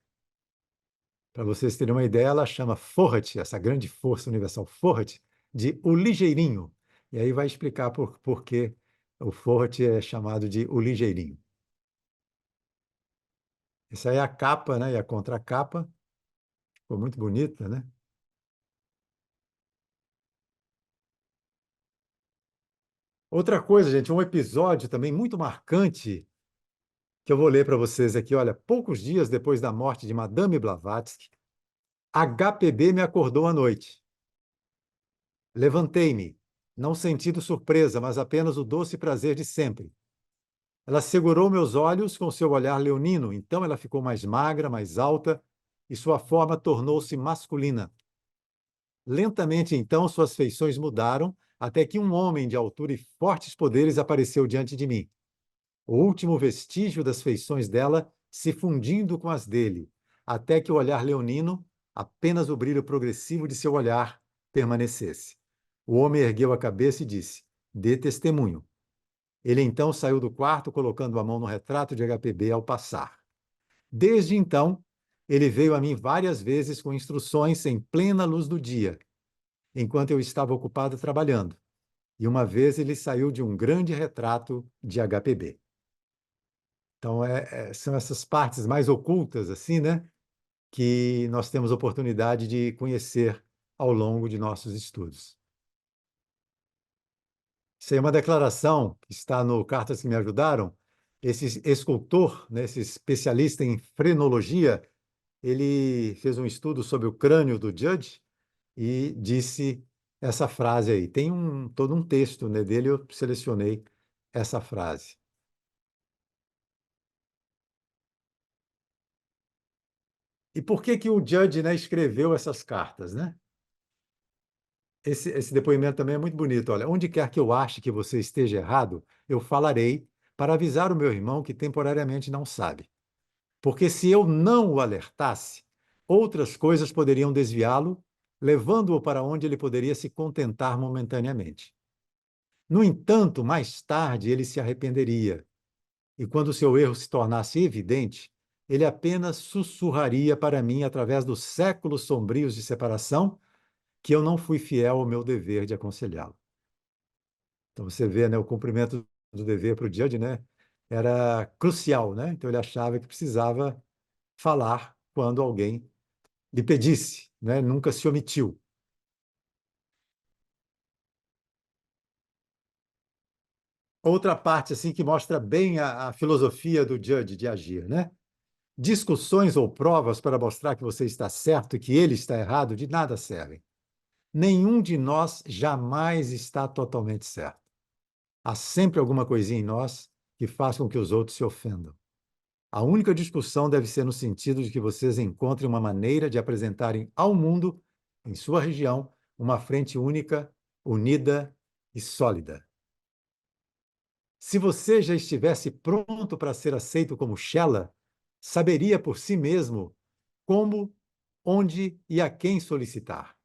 Para vocês terem uma ideia, ela chama Forrat, essa grande força universal Forrat, de o ligeirinho. E aí vai explicar por que o Forrat é chamado de o ligeirinho. Essa aí é a capa, né? E a contracapa. Ficou muito bonita, né? Outra coisa, gente, um episódio também muito marcante que eu vou ler para vocês aqui. Olha, poucos dias depois da morte de Madame Blavatsky, HPB me acordou à noite. Levantei-me, não sentindo surpresa, mas apenas o doce prazer de sempre. Ela segurou meus olhos com seu olhar leonino, então ela ficou mais magra, mais alta, e sua forma tornou-se masculina. Lentamente, então, suas feições mudaram, até que um homem de altura e fortes poderes apareceu diante de mim. O último vestígio das feições dela se fundindo com as dele, até que o olhar leonino, apenas o brilho progressivo de seu olhar, permanecesse. O homem ergueu a cabeça e disse: Dê testemunho. Ele então saiu do quarto, colocando a mão no retrato de HPB ao passar. Desde então, ele veio a mim várias vezes com instruções em plena luz do dia, enquanto eu estava ocupado trabalhando. E uma vez ele saiu de um grande retrato de HPB. Então, são essas partes mais ocultas, assim, né, que nós temos oportunidade de conhecer ao longo de nossos estudos. Isso aí é uma declaração que está no Cartas que Me Ajudaram. Esse escultor, né, esse especialista em frenologia, ele fez um estudo sobre o crânio do Judge e disse essa frase aí. Tem todo um texto, né, dele, eu selecionei essa frase. E por que que o Judge, né, escreveu essas cartas, né? Esse depoimento também é muito bonito. Olha, onde quer que eu ache que você esteja errado, eu falarei para avisar o meu irmão que temporariamente não sabe. Porque se eu não o alertasse, outras coisas poderiam desviá-lo, levando-o para onde ele poderia se contentar momentaneamente. No entanto, mais tarde ele se arrependeria, e quando seu erro se tornasse evidente, ele apenas sussurraria para mim através dos séculos sombrios de separação que eu não fui fiel ao meu dever de aconselhá-lo. Então você vê, né, o cumprimento do dever para o Judge, né, era crucial, né? Então ele achava que precisava falar quando alguém lhe pedisse, né? Nunca se omitiu. Outra parte assim que mostra bem a filosofia do Judge de agir, né? Discussões ou provas para mostrar que você está certo e que ele está errado de nada servem. Nenhum de nós jamais está totalmente certo. Há sempre alguma coisinha em nós que faz com que os outros se ofendam. A única discussão deve ser no sentido de que vocês encontrem uma maneira de apresentarem ao mundo, em sua região, uma frente única, unida e sólida. Se você já estivesse pronto para ser aceito como Shela, saberia por si mesmo como, onde e a quem solicitar,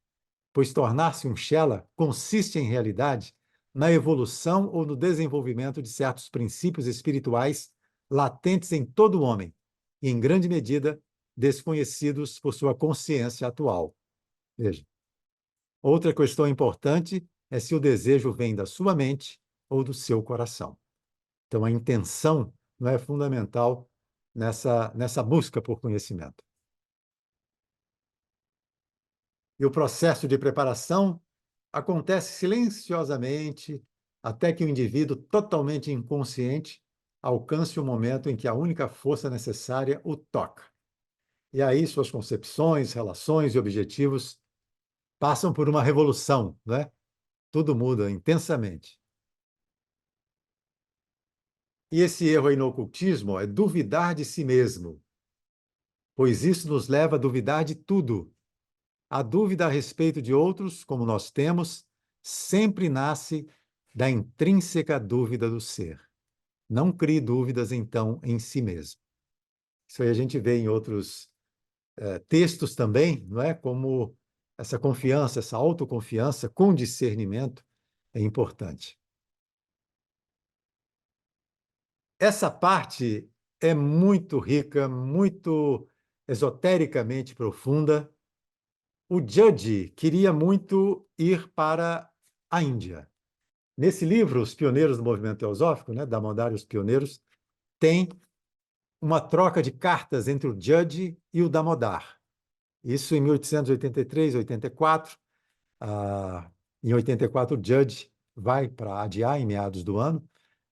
pois tornar-se um Shela consiste, em realidade, na evolução ou no desenvolvimento de certos princípios espirituais latentes em todo homem e, em grande medida, desconhecidos por sua consciência atual. Veja. Outra questão importante é se o desejo vem da sua mente ou do seu coração. Então, a intenção não é fundamental nessa busca por conhecimento. E o processo de preparação acontece silenciosamente até que o indivíduo, totalmente inconsciente, alcance o momento em que a única força necessária o toca. E aí suas concepções, relações e objetivos passam por uma revolução, né? Tudo muda intensamente. E esse erro aí no ocultismo é duvidar de si mesmo, pois isso nos leva a duvidar de tudo. A dúvida a respeito de outros, como nós temos, sempre nasce da intrínseca dúvida do ser. Não crie dúvidas, então, em si mesmo. Isso aí a gente vê em outros textos também, não é? Como essa confiança, essa autoconfiança com discernimento é importante. Essa parte é muito rica, muito esotericamente profunda. O Judge queria muito ir para a Índia. Nesse livro, Os Pioneiros do Movimento Teosófico, né, Damodar e os Pioneiros, tem uma troca de cartas entre o Judge e o Damodar. Isso em 1883, 84. Em 84, o Judge vai para Adyar, em meados do ano.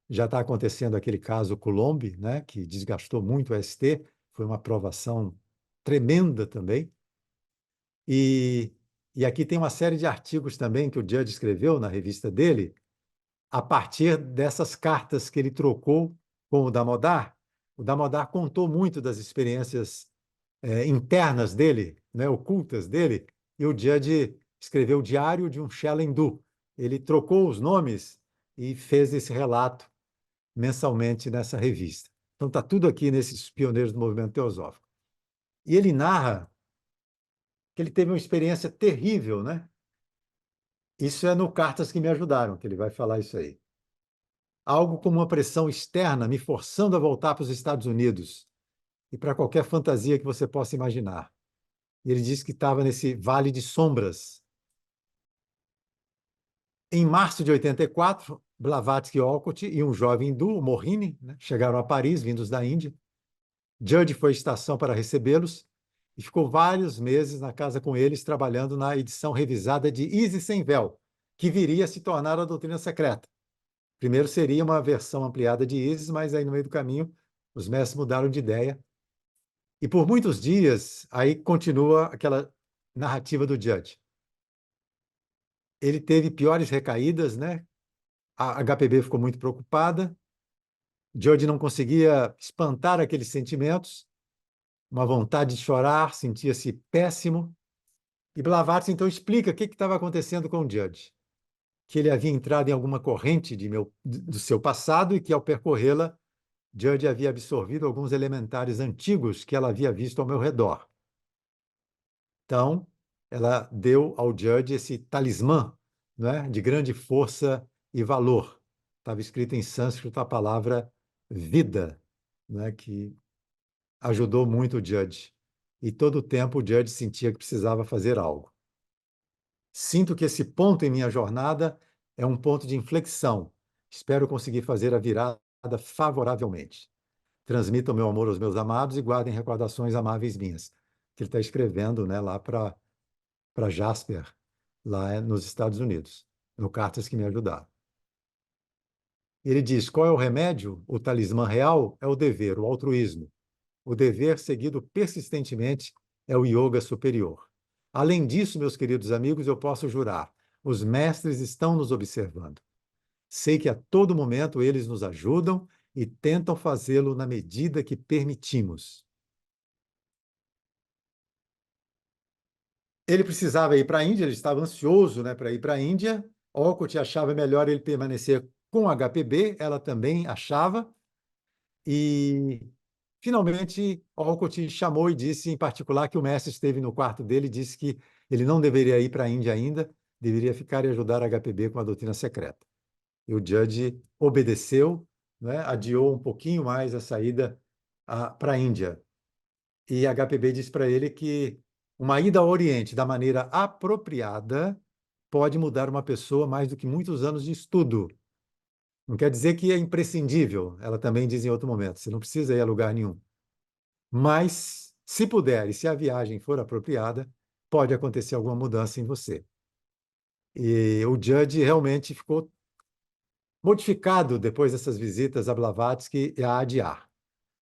Já está acontecendo aquele caso Coulomb, né, que desgastou muito o ST, foi uma provação tremenda também. E aqui tem uma série de artigos também que o Judge escreveu na revista dele, a partir dessas cartas que ele trocou com o Damodar. O Damodar contou muito das experiências internas dele, né, ocultas dele, e o Judge escreveu o Diário de um Shela Hindu. Ele trocou os nomes e fez esse relato mensalmente nessa revista. Então está tudo aqui nesses Pioneiros do Movimento Teosófico. E ele narra que ele teve uma experiência terrível, né? Isso é no Cartas que Me Ajudaram, que ele vai falar isso aí. Algo como uma pressão externa me forçando a voltar para os Estados Unidos e para qualquer fantasia que você possa imaginar. E ele diz que estava nesse vale de sombras. Em março de 84, Blavatsky Olcott e um jovem hindu, o Mohini, né, chegaram a Paris, vindos da Índia. Judge foi à estação para recebê-los e ficou vários meses na casa com eles, trabalhando na edição revisada de Isis Sem Véu, que viria a se tornar a doutrina secreta. Primeiro seria uma versão ampliada de Isis, mas aí no meio do caminho os mestres mudaram de ideia. E por muitos dias, aí continua aquela narrativa do Judge. Ele teve piores recaídas, né? A HPB ficou muito preocupada. Judge não conseguia espantar aqueles sentimentos, uma vontade de chorar, sentia-se péssimo. E Blavatsky então explica o que estava acontecendo com o Judge, que ele havia entrado em alguma corrente do seu passado e que, ao percorrê-la, Judge havia absorvido alguns elementares antigos que ela havia visto ao meu redor. Então, ela deu ao Judge esse talismã, né, de grande força e valor. Estava escrito em sânscrito a palavra vida, né, que ajudou muito o Judge. E todo o tempo o Judge sentia que precisava fazer algo. Sinto que esse ponto em minha jornada é um ponto de inflexão. Espero conseguir fazer a virada favoravelmente. Transmitam meu amor aos meus amados e guardem recordações amáveis minhas. Que ele está escrevendo, né, lá para Jasper, lá nos Estados Unidos, no Cartas que me ajudaram. Ele diz: qual é o remédio? O talismã real é o dever, o altruísmo. O dever seguido persistentemente é o yoga superior. Além disso, meus queridos amigos, eu posso jurar: os mestres estão nos observando. Sei que a todo momento eles nos ajudam e tentam fazê-lo na medida que permitimos. Ele precisava ir para a Índia, ele estava ansioso, né, para ir para a Índia. Olcott achava melhor ele permanecer com HPB, ela também achava. E, finalmente, Olcott chamou e disse, em particular, que o mestre esteve no quarto dele e disse que ele não deveria ir para a Índia ainda, deveria ficar e ajudar a HPB com a doutrina secreta. E o Judge obedeceu, né, adiou um pouquinho mais a saída para a Índia. E a HPB disse para ele que uma ida ao Oriente da maneira apropriada pode mudar uma pessoa mais do que muitos anos de estudo. Não quer dizer que é imprescindível, ela também diz em outro momento, você não precisa ir a lugar nenhum. Mas, se puder e se a viagem for apropriada, pode acontecer alguma mudança em você. E o Judge realmente ficou modificado depois dessas visitas a Blavatsky e a adiar.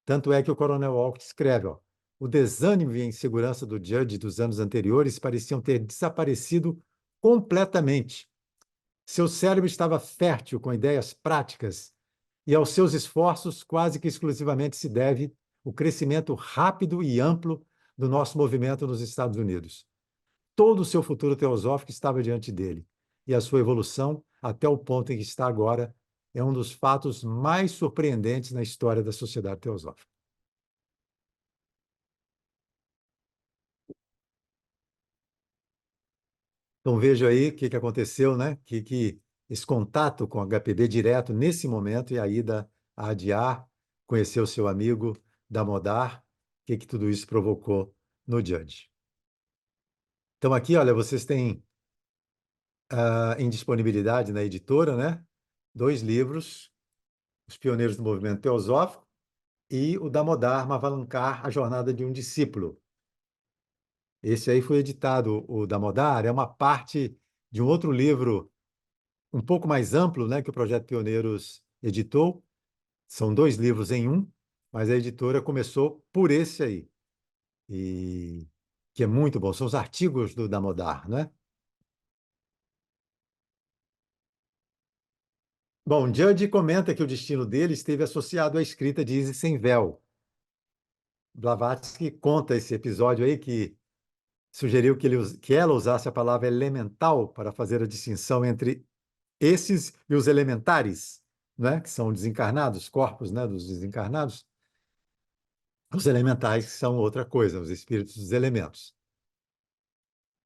Tanto é que o Coronel Olcott escreve, ó, o desânimo e a insegurança do Judge dos anos anteriores pareciam ter desaparecido completamente. Seu cérebro estava fértil com ideias práticas e aos seus esforços quase que exclusivamente se deve o crescimento rápido e amplo do nosso movimento nos Estados Unidos. Todo o seu futuro teosófico estava diante dele, e a sua evolução, até o ponto em que está agora, é um dos fatos mais surpreendentes na história da sociedade teosófica. Então veja aí o que aconteceu, né? Que esse contato com o HPB direto nesse momento e a ida a adiar, conhecer o seu amigo Damodar, que tudo isso provocou no Judge. Então aqui, olha, vocês têm em disponibilidade na editora, né? 2 livros, Os Pioneiros do Movimento Teosófico e o Damodar Mavalankar, A Jornada de um Discípulo. Esse aí foi editado, o Damodar, é uma parte de um outro livro um pouco mais amplo, né, que o Projeto Pioneiros editou. São 2 livros em um, mas a editora começou por esse aí, e que é muito bom. São os artigos do Damodar, né? Bom, Judge comenta que o destino dele esteve associado à escrita de Isis sem Véu. Blavatsky conta esse episódio aí que sugeriu que ela usasse a palavra elemental para fazer a distinção entre esses e os elementares, né, que são desencarnados, corpos, né, dos desencarnados. Os elementais são outra coisa, os espíritos dos elementos.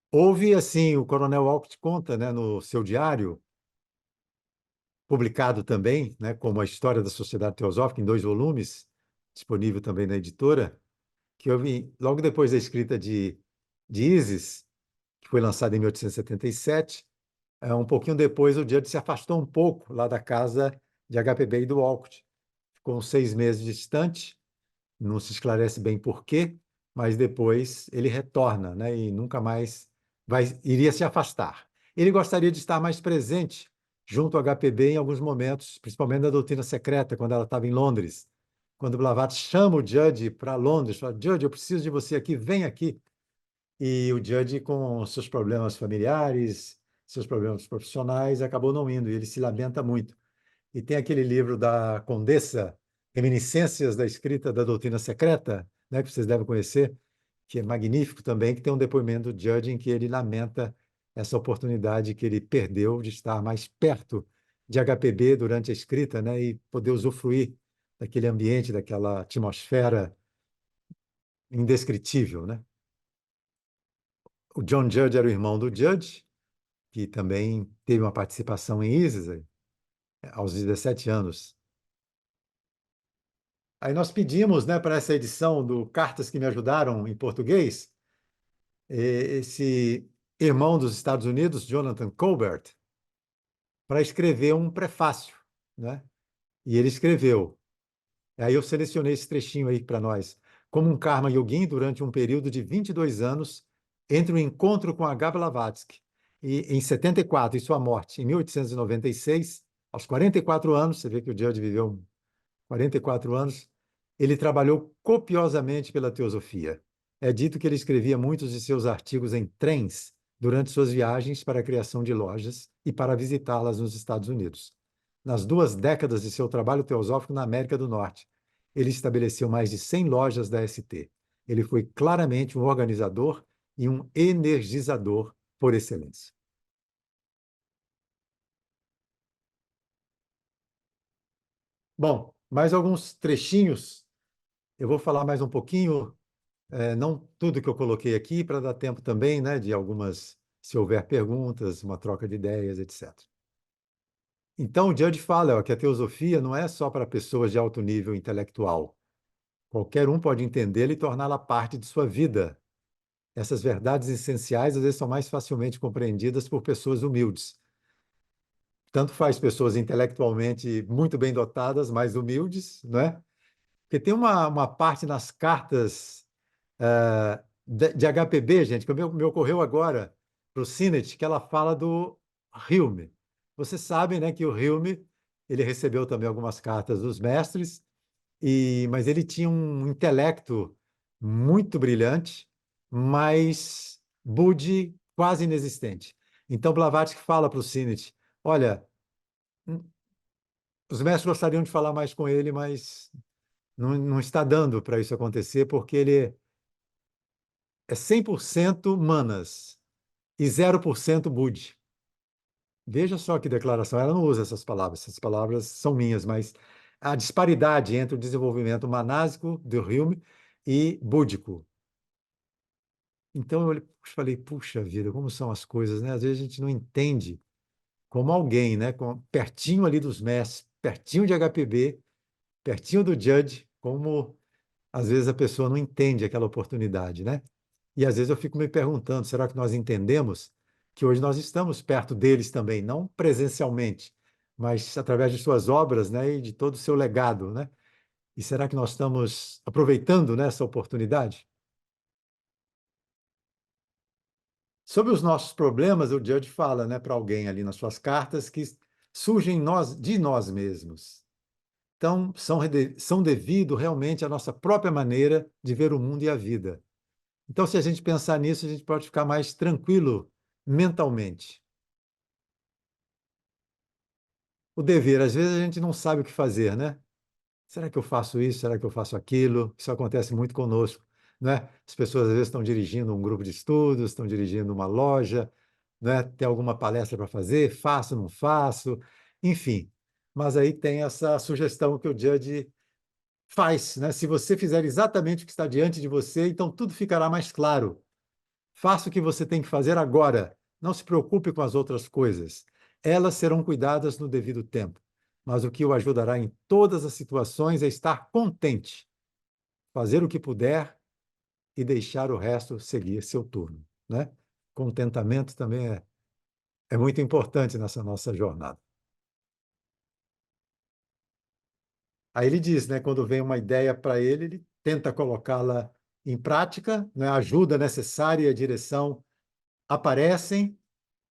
Houve, assim, o Coronel Olcott conta, né, no seu diário, publicado também, né, como a História da Sociedade Teosófica, em 2 volumes, disponível também na editora, que houve, logo depois da escrita de Isis, que foi lançada em 1877, um pouquinho depois o Judge se afastou um pouco lá da casa de HPB e do Olcott. Ficou uns 6 meses distante, não se esclarece bem por quê, mas depois ele retorna, né, e nunca mais iria se afastar. Ele gostaria de estar mais presente junto ao HPB em alguns momentos, principalmente na doutrina secreta, quando ela estava em Londres. Quando Blavatsky chama o Judge para Londres, fala, Judge, eu preciso de você aqui, vem aqui. E o Judge, com seus problemas familiares, seus problemas profissionais, acabou não indo, e ele se lamenta muito. E tem aquele livro da Condessa, Reminiscências da Escrita da Doutrina Secreta, né, que vocês devem conhecer, que é magnífico também, que tem um depoimento do Judge em que ele lamenta essa oportunidade que ele perdeu de estar mais perto de HPB durante a escrita, né, e poder usufruir daquele ambiente, daquela atmosfera indescritível, né? O John Judge era o irmão do Judge, que também teve uma participação em ISIS aos 17 anos. Aí nós pedimos, né, para essa edição do Cartas que Me Ajudaram em português, esse irmão dos Estados Unidos, Jonathan Colbert, para escrever um prefácio, né? E ele escreveu. Aí eu selecionei esse trechinho aí para nós. Como um Karma Yogin, durante um período de 22 anos, entre o encontro com H. Blavatsky em 74 e sua morte em 1896, aos 44 anos, você vê que o Judge viveu 44 anos, ele trabalhou copiosamente pela teosofia. É dito que ele escrevia muitos de seus artigos em trens durante suas viagens para a criação de lojas e para visitá-las nos Estados Unidos. Nas 2 décadas de seu trabalho teosófico na América do Norte, ele estabeleceu mais de 100 lojas da ST. Ele foi claramente um organizador e um energizador por excelência. Bom, mais alguns trechinhos. Eu vou falar mais um pouquinho, não tudo que eu coloquei aqui, para dar tempo também, né, de algumas, se houver perguntas, uma troca de ideias, etc. Então, o Judge fala que a teosofia não é só para pessoas de alto nível intelectual. Qualquer um pode entendê-la e torná-la parte de sua vida. Essas verdades essenciais, às vezes, são mais facilmente compreendidas por pessoas humildes. Tanto faz pessoas intelectualmente muito bem dotadas, mais humildes, não é? Porque tem uma parte nas cartas de HPB, gente, que me ocorreu agora para o Sinet, que ela fala do Hume. Vocês sabem, né, que o Hume ele recebeu também algumas cartas dos mestres, mas ele tinha um intelecto muito brilhante, mas Budi quase inexistente. Então Blavatsky fala para o Sinet, olha, os mestres gostariam de falar mais com ele, mas não está dando para isso acontecer, porque ele é 100% Manas e 0% Budi. Veja só que declaração. Ela não usa essas palavras são minhas, mas a disparidade entre o desenvolvimento manásico do Hume e búdico. Então eu falei, puxa vida, como são as coisas, né? Às vezes a gente não entende como alguém, né, pertinho ali dos mestres, pertinho de HPB, pertinho do Judge, como às vezes a pessoa não entende aquela oportunidade, né? E às vezes eu fico me perguntando, será que nós entendemos que hoje nós estamos perto deles também, não presencialmente, mas através de suas obras, né, e de todo o seu legado, né? E será que nós estamos aproveitando, né, essa oportunidade? Sobre os nossos problemas, o Judge fala, né, para alguém ali nas suas cartas que surgem de nós mesmos. Então, são devido realmente à nossa própria maneira de ver o mundo e a vida. Então, se a gente pensar nisso, a gente pode ficar mais tranquilo mentalmente. O dever, às vezes a gente não sabe o que fazer, né? Será que eu faço isso? Será que eu faço aquilo? Isso acontece muito conosco, né? As pessoas às vezes estão dirigindo um grupo de estudos, estão dirigindo uma loja, né? Tem alguma palestra para fazer? Faço, não faço? Enfim. Mas aí tem essa sugestão que o Judge faz, né? Se você fizer exatamente o que está diante de você, então tudo ficará mais claro. Faça o que você tem que fazer agora. Não se preocupe com as outras coisas. Elas serão cuidadas no devido tempo. Mas o que o ajudará em todas as situações é estar contente, fazer o que puder e deixar o resto seguir seu turno, né? Contentamento também é muito importante nessa nossa jornada. Aí ele diz, né, quando vem uma ideia para ele, ele tenta colocá-la em prática, né? A ajuda necessária e a direção aparecem,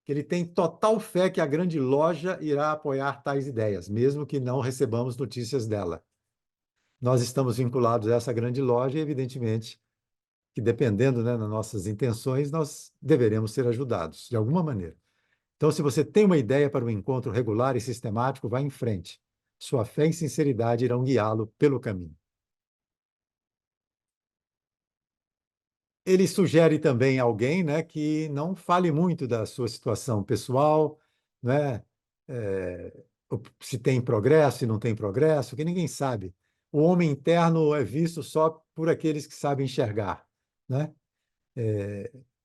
que ele tem total fé que a grande loja irá apoiar tais ideias, mesmo que não recebamos notícias dela. Nós estamos vinculados a essa grande loja e, evidentemente, que dependendo, né, das nossas intenções, nós deveremos ser ajudados, de alguma maneira. Então, se você tem uma ideia para um encontro regular e sistemático, vá em frente. Sua fé e sinceridade irão guiá-lo pelo caminho. Ele sugere também alguém, né, que não fale muito da sua situação pessoal, né, se tem progresso, se não tem progresso, que ninguém sabe. O homem interno é visto só por aqueles que sabem enxergar, né?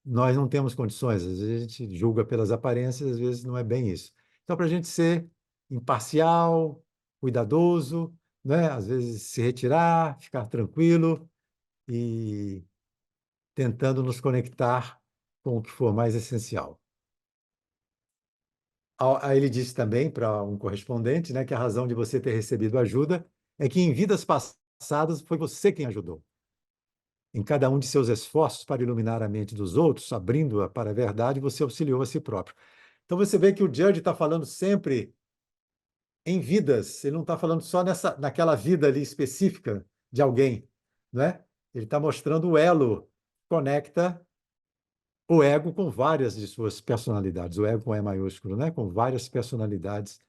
nós não temos condições, às vezes a gente julga pelas aparências, às vezes não é bem isso. Então, para a gente ser imparcial, cuidadoso, né? Às vezes se retirar, ficar tranquilo e tentando nos conectar com o que for mais essencial. Aí ele disse também para um correspondente, né, que a razão de você ter recebido ajuda é que em vidas passadas foi você quem ajudou. Em cada um de seus esforços para iluminar a mente dos outros, abrindo-a para a verdade, você auxiliou a si próprio. Então você vê que o Judge está falando sempre em vidas, ele não está falando só naquela vida ali específica de alguém, né? Ele está mostrando o elo que conecta o ego com várias de suas personalidades, o ego com E maiúsculo, né? Com várias personalidades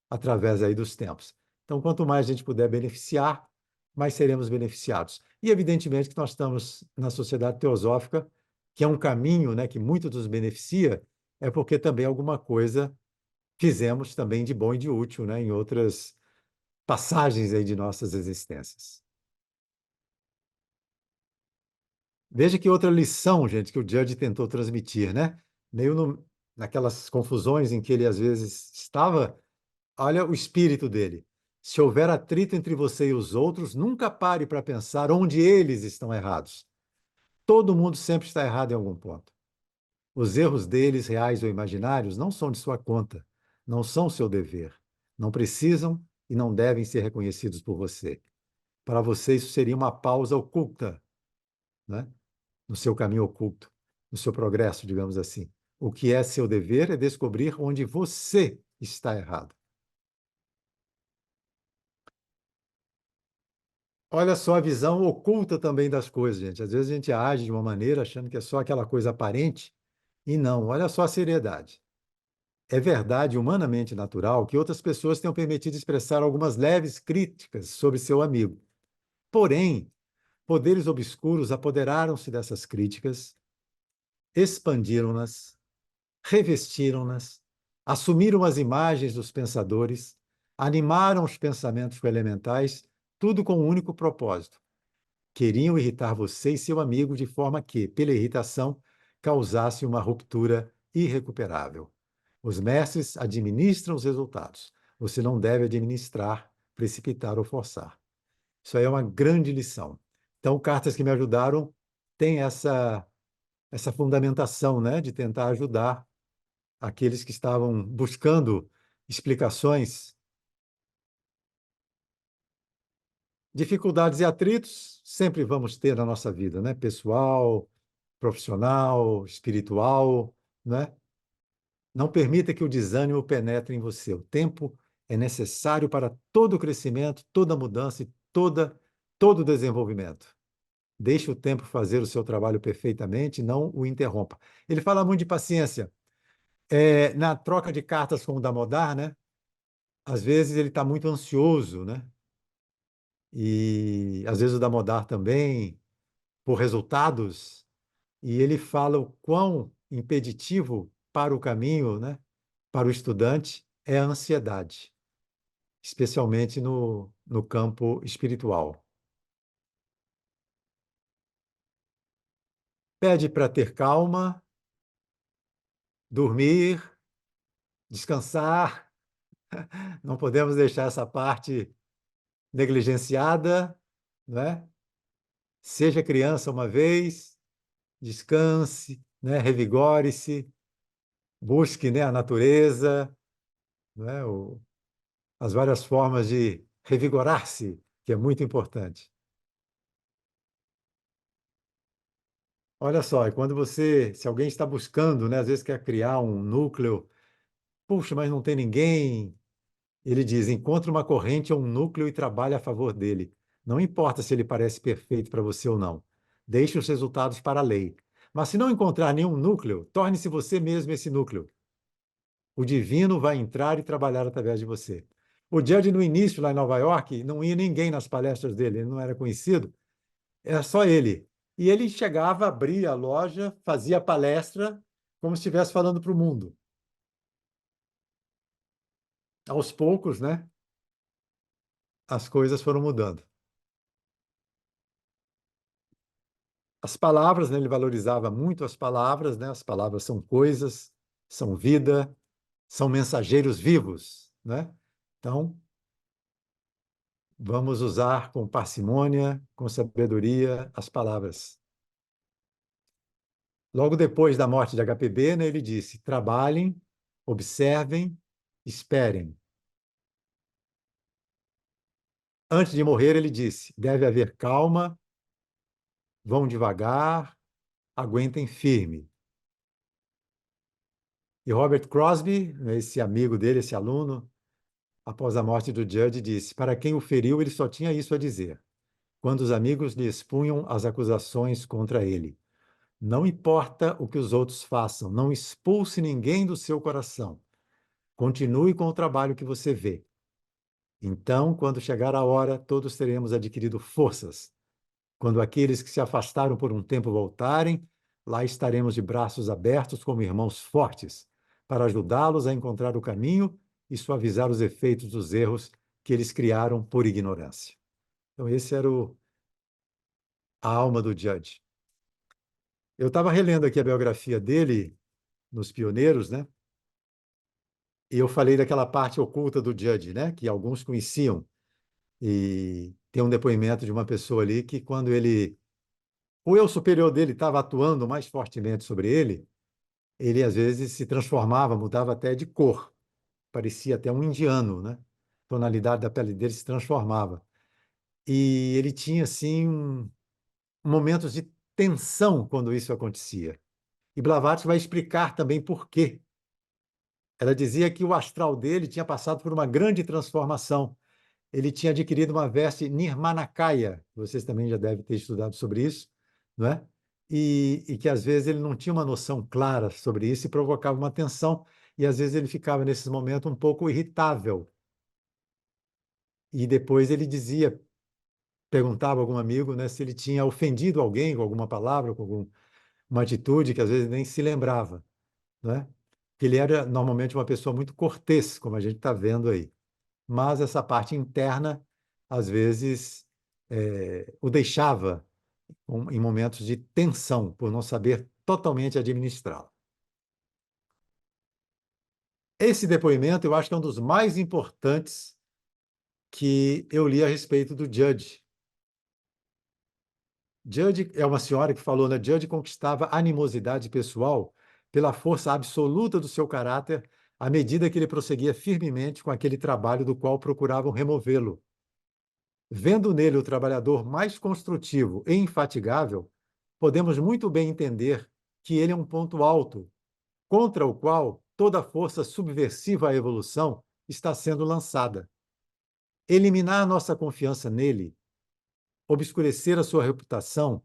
através aí dos tempos. Então, quanto mais a gente puder beneficiar, mais seremos beneficiados. E, evidentemente, que nós estamos na sociedade teosófica, que é um caminho, né, que muito nos beneficia, é porque também alguma coisa fizemos também de bom e de útil, né, em outras passagens aí de nossas existências. Veja que outra lição, gente, que o Judge tentou transmitir, né? Meio naquelas confusões em que ele às vezes estava. Olha o espírito dele. Se houver atrito entre você e os outros, nunca pare para pensar onde eles estão errados. Todo mundo sempre está errado em algum ponto. Os erros deles, reais ou imaginários, não são de sua conta, não são seu dever. Não precisam e não devem ser reconhecidos por você. Para você, isso seria uma pausa oculta, né? No seu caminho oculto, no seu progresso, digamos assim. O que é seu dever é descobrir onde você está errado. Olha só a visão oculta também das coisas, gente. Às vezes a gente age de uma maneira achando que é só aquela coisa aparente, e não. Olha só a seriedade. É verdade, humanamente natural, que outras pessoas tenham permitido expressar algumas leves críticas sobre seu amigo. Porém, poderes obscuros apoderaram-se dessas críticas, expandiram-nas, revestiram-nas, assumiram as imagens dos pensadores, animaram os pensamentos elementais, tudo com um único propósito: queriam irritar você e seu amigo de forma que, pela irritação, causasse uma ruptura irrecuperável. Os mestres administram os resultados. Você não deve administrar, precipitar ou forçar. Isso aí é uma grande lição. Então, cartas que me ajudaram têm essa fundamentação, né, de tentar ajudar aqueles que estavam buscando explicações. Dificuldades e atritos sempre vamos ter na nossa vida, né? Pessoal, profissional, espiritual, né? Não permita que o desânimo penetre em você. O tempo é necessário para todo o crescimento, toda mudança e todo desenvolvimento. Deixe o tempo fazer o seu trabalho perfeitamente, não o interrompa. Ele fala muito de paciência. Na troca de cartas com o Damodar, né? Às vezes ele está muito ansioso, né? E às vezes o Damodar também, por resultados, e ele fala o quão impeditivo para o caminho, né, para o estudante, é a ansiedade, especialmente no campo espiritual. Pede para ter calma, dormir, descansar, não podemos deixar essa parte negligenciada, né? Seja criança uma vez, descanse, né? Revigore-se, busque, né, a natureza, né? As várias formas de revigorar-se, que é muito importante. Olha só, e quando se alguém está buscando, né, às vezes quer criar um núcleo, puxa, mas não tem ninguém, ele diz, encontre uma corrente ou um núcleo e trabalhe a favor dele. Não importa se ele parece perfeito para você ou não. Deixe os resultados para a lei. Mas se não encontrar nenhum núcleo, torne-se você mesmo esse núcleo. O divino vai entrar e trabalhar através de você. O Judge, no início, lá em Nova York, não ia ninguém nas palestras dele, ele não era conhecido, era só ele. E ele chegava, abria a loja, fazia palestra, como se estivesse falando para o mundo. Aos poucos, né, as coisas foram mudando. as palavras, né? Ele valorizava muito as palavras, né? As palavras são coisas, são vida, são mensageiros vivos, né? Então, vamos usar com parcimônia, com sabedoria as palavras. Logo depois da morte de HPB, né, ele disse: trabalhem, observem, esperem. Antes de morrer, ele disse: deve haver calma, vão devagar, aguentem firme. E Robert Crosby, né, esse amigo dele, esse aluno, após a morte do Judge, disse: para quem o feriu, ele só tinha isso a dizer. Quando os amigos lhe expunham as acusações contra ele: não importa o que os outros façam, não expulse ninguém do seu coração. Continue com o trabalho que você vê. Então, quando chegar a hora, todos teremos adquirido forças. Quando aqueles que se afastaram por um tempo voltarem, lá estaremos de braços abertos como irmãos fortes, para ajudá-los a encontrar o caminho e suavizar os efeitos dos erros que eles criaram por ignorância. Então, esse era a alma do Judge. Eu estava relendo aqui a biografia dele, nos Pioneiros, né? E eu falei daquela parte oculta do Judge, né? Que alguns conheciam. E tem um depoimento de uma pessoa ali que, quando o eu superior dele estava atuando mais fortemente sobre ele às vezes se transformava, mudava até de cor. Parecia até um indiano, né? A tonalidade da pele dele se transformava. E ele tinha, assim, momentos de tensão quando isso acontecia. E Blavatsky vai explicar também por quê. Ela dizia que o astral dele tinha passado por uma grande transformação. Ele tinha adquirido uma veste nirmanakaya, vocês também já devem ter estudado sobre isso, não é? E que às vezes ele não tinha uma noção clara sobre isso e provocava uma tensão, e às vezes ele ficava nesses momentos um pouco irritável. E depois ele dizia, perguntava a algum amigo, né, se ele tinha ofendido alguém com alguma palavra, com uma atitude que às vezes nem se lembrava, né? Que ele era normalmente uma pessoa muito cortês, como a gente está vendo aí. Mas essa parte interna, às vezes, o deixava em momentos de tensão, por não saber totalmente administrá-la. Esse depoimento, eu acho que é um dos mais importantes que eu li a respeito do Judge. Judge é uma senhora que falou, né? Judge conquistava animosidade pessoal pela força absoluta do seu caráter à medida que ele prosseguia firmemente com aquele trabalho do qual procuravam removê-lo. Vendo nele o trabalhador mais construtivo e infatigável, podemos muito bem entender que ele é um ponto alto, contra o qual toda força subversiva à evolução está sendo lançada. Eliminar nossa confiança nele, obscurecer a sua reputação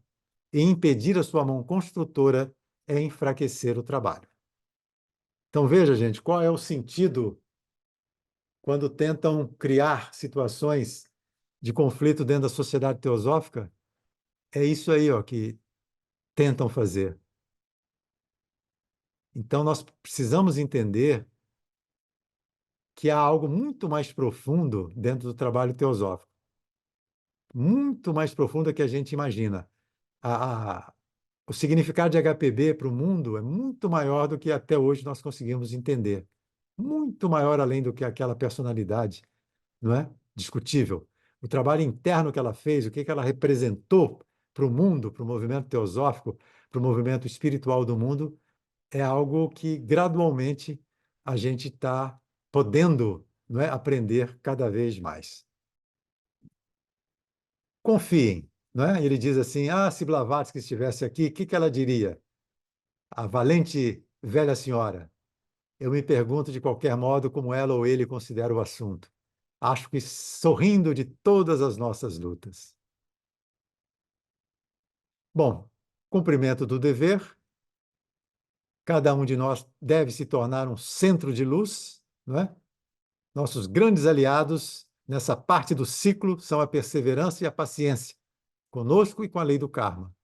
e impedir a sua mão construtora é enfraquecer o trabalho. Então veja, gente, qual é o sentido quando tentam criar situações de conflito dentro da sociedade teosófica? É isso aí, ó, que tentam fazer. Então, nós precisamos entender que há algo muito mais profundo dentro do trabalho teosófico, muito mais profundo do que a gente imagina. O significado de HPB para o mundo é muito maior do que até hoje nós conseguimos entender. Muito maior além do que aquela personalidade, não é? Discutível. O trabalho interno que ela fez, o que ela representou para o mundo, para o movimento teosófico, para o movimento espiritual do mundo, é algo que gradualmente a gente está podendo, não é, aprender cada vez mais. Confiem, não é? Ele diz assim: se Blavatsky estivesse aqui, o que ela diria? A valente velha senhora. Eu me pergunto de qualquer modo como ela ou ele considera o assunto. Acho que sorrindo de todas as nossas lutas. Bom, cumprimento do dever. Cada um de nós deve se tornar um centro de luz, não é? Nossos grandes aliados nessa parte do ciclo são a perseverança e a paciência, conosco e com a lei do karma.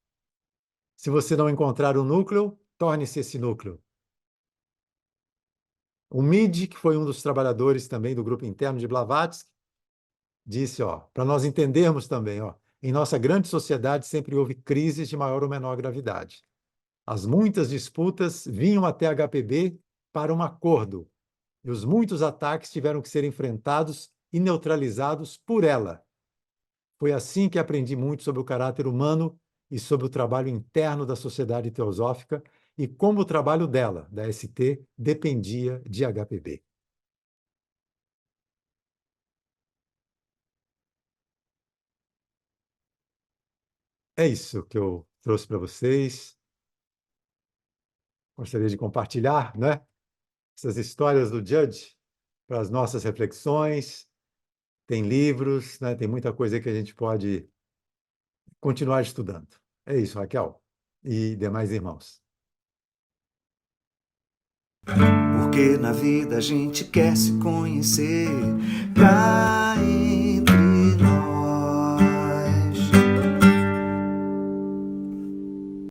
Se você não encontrar o núcleo, torne-se esse núcleo. O Mid, que foi um dos trabalhadores também do grupo interno de Blavatsky, disse, para nós entendermos também, em nossa grande sociedade sempre houve crises de maior ou menor gravidade. As muitas disputas vinham até a HPB para um acordo, e os muitos ataques tiveram que ser enfrentados e neutralizados por ela. Foi assim que aprendi muito sobre o caráter humano e sobre o trabalho interno da Sociedade Teosófica e como o trabalho dela, da ST, dependia de HPB. É isso que eu trouxe para vocês. Gostaria de compartilhar, né, essas histórias do Judge para as nossas reflexões. Tem livros, né, tem muita coisa que a gente pode continuar estudando. É isso, Raquel e demais irmãos. Porque na vida a gente quer se conhecer, cair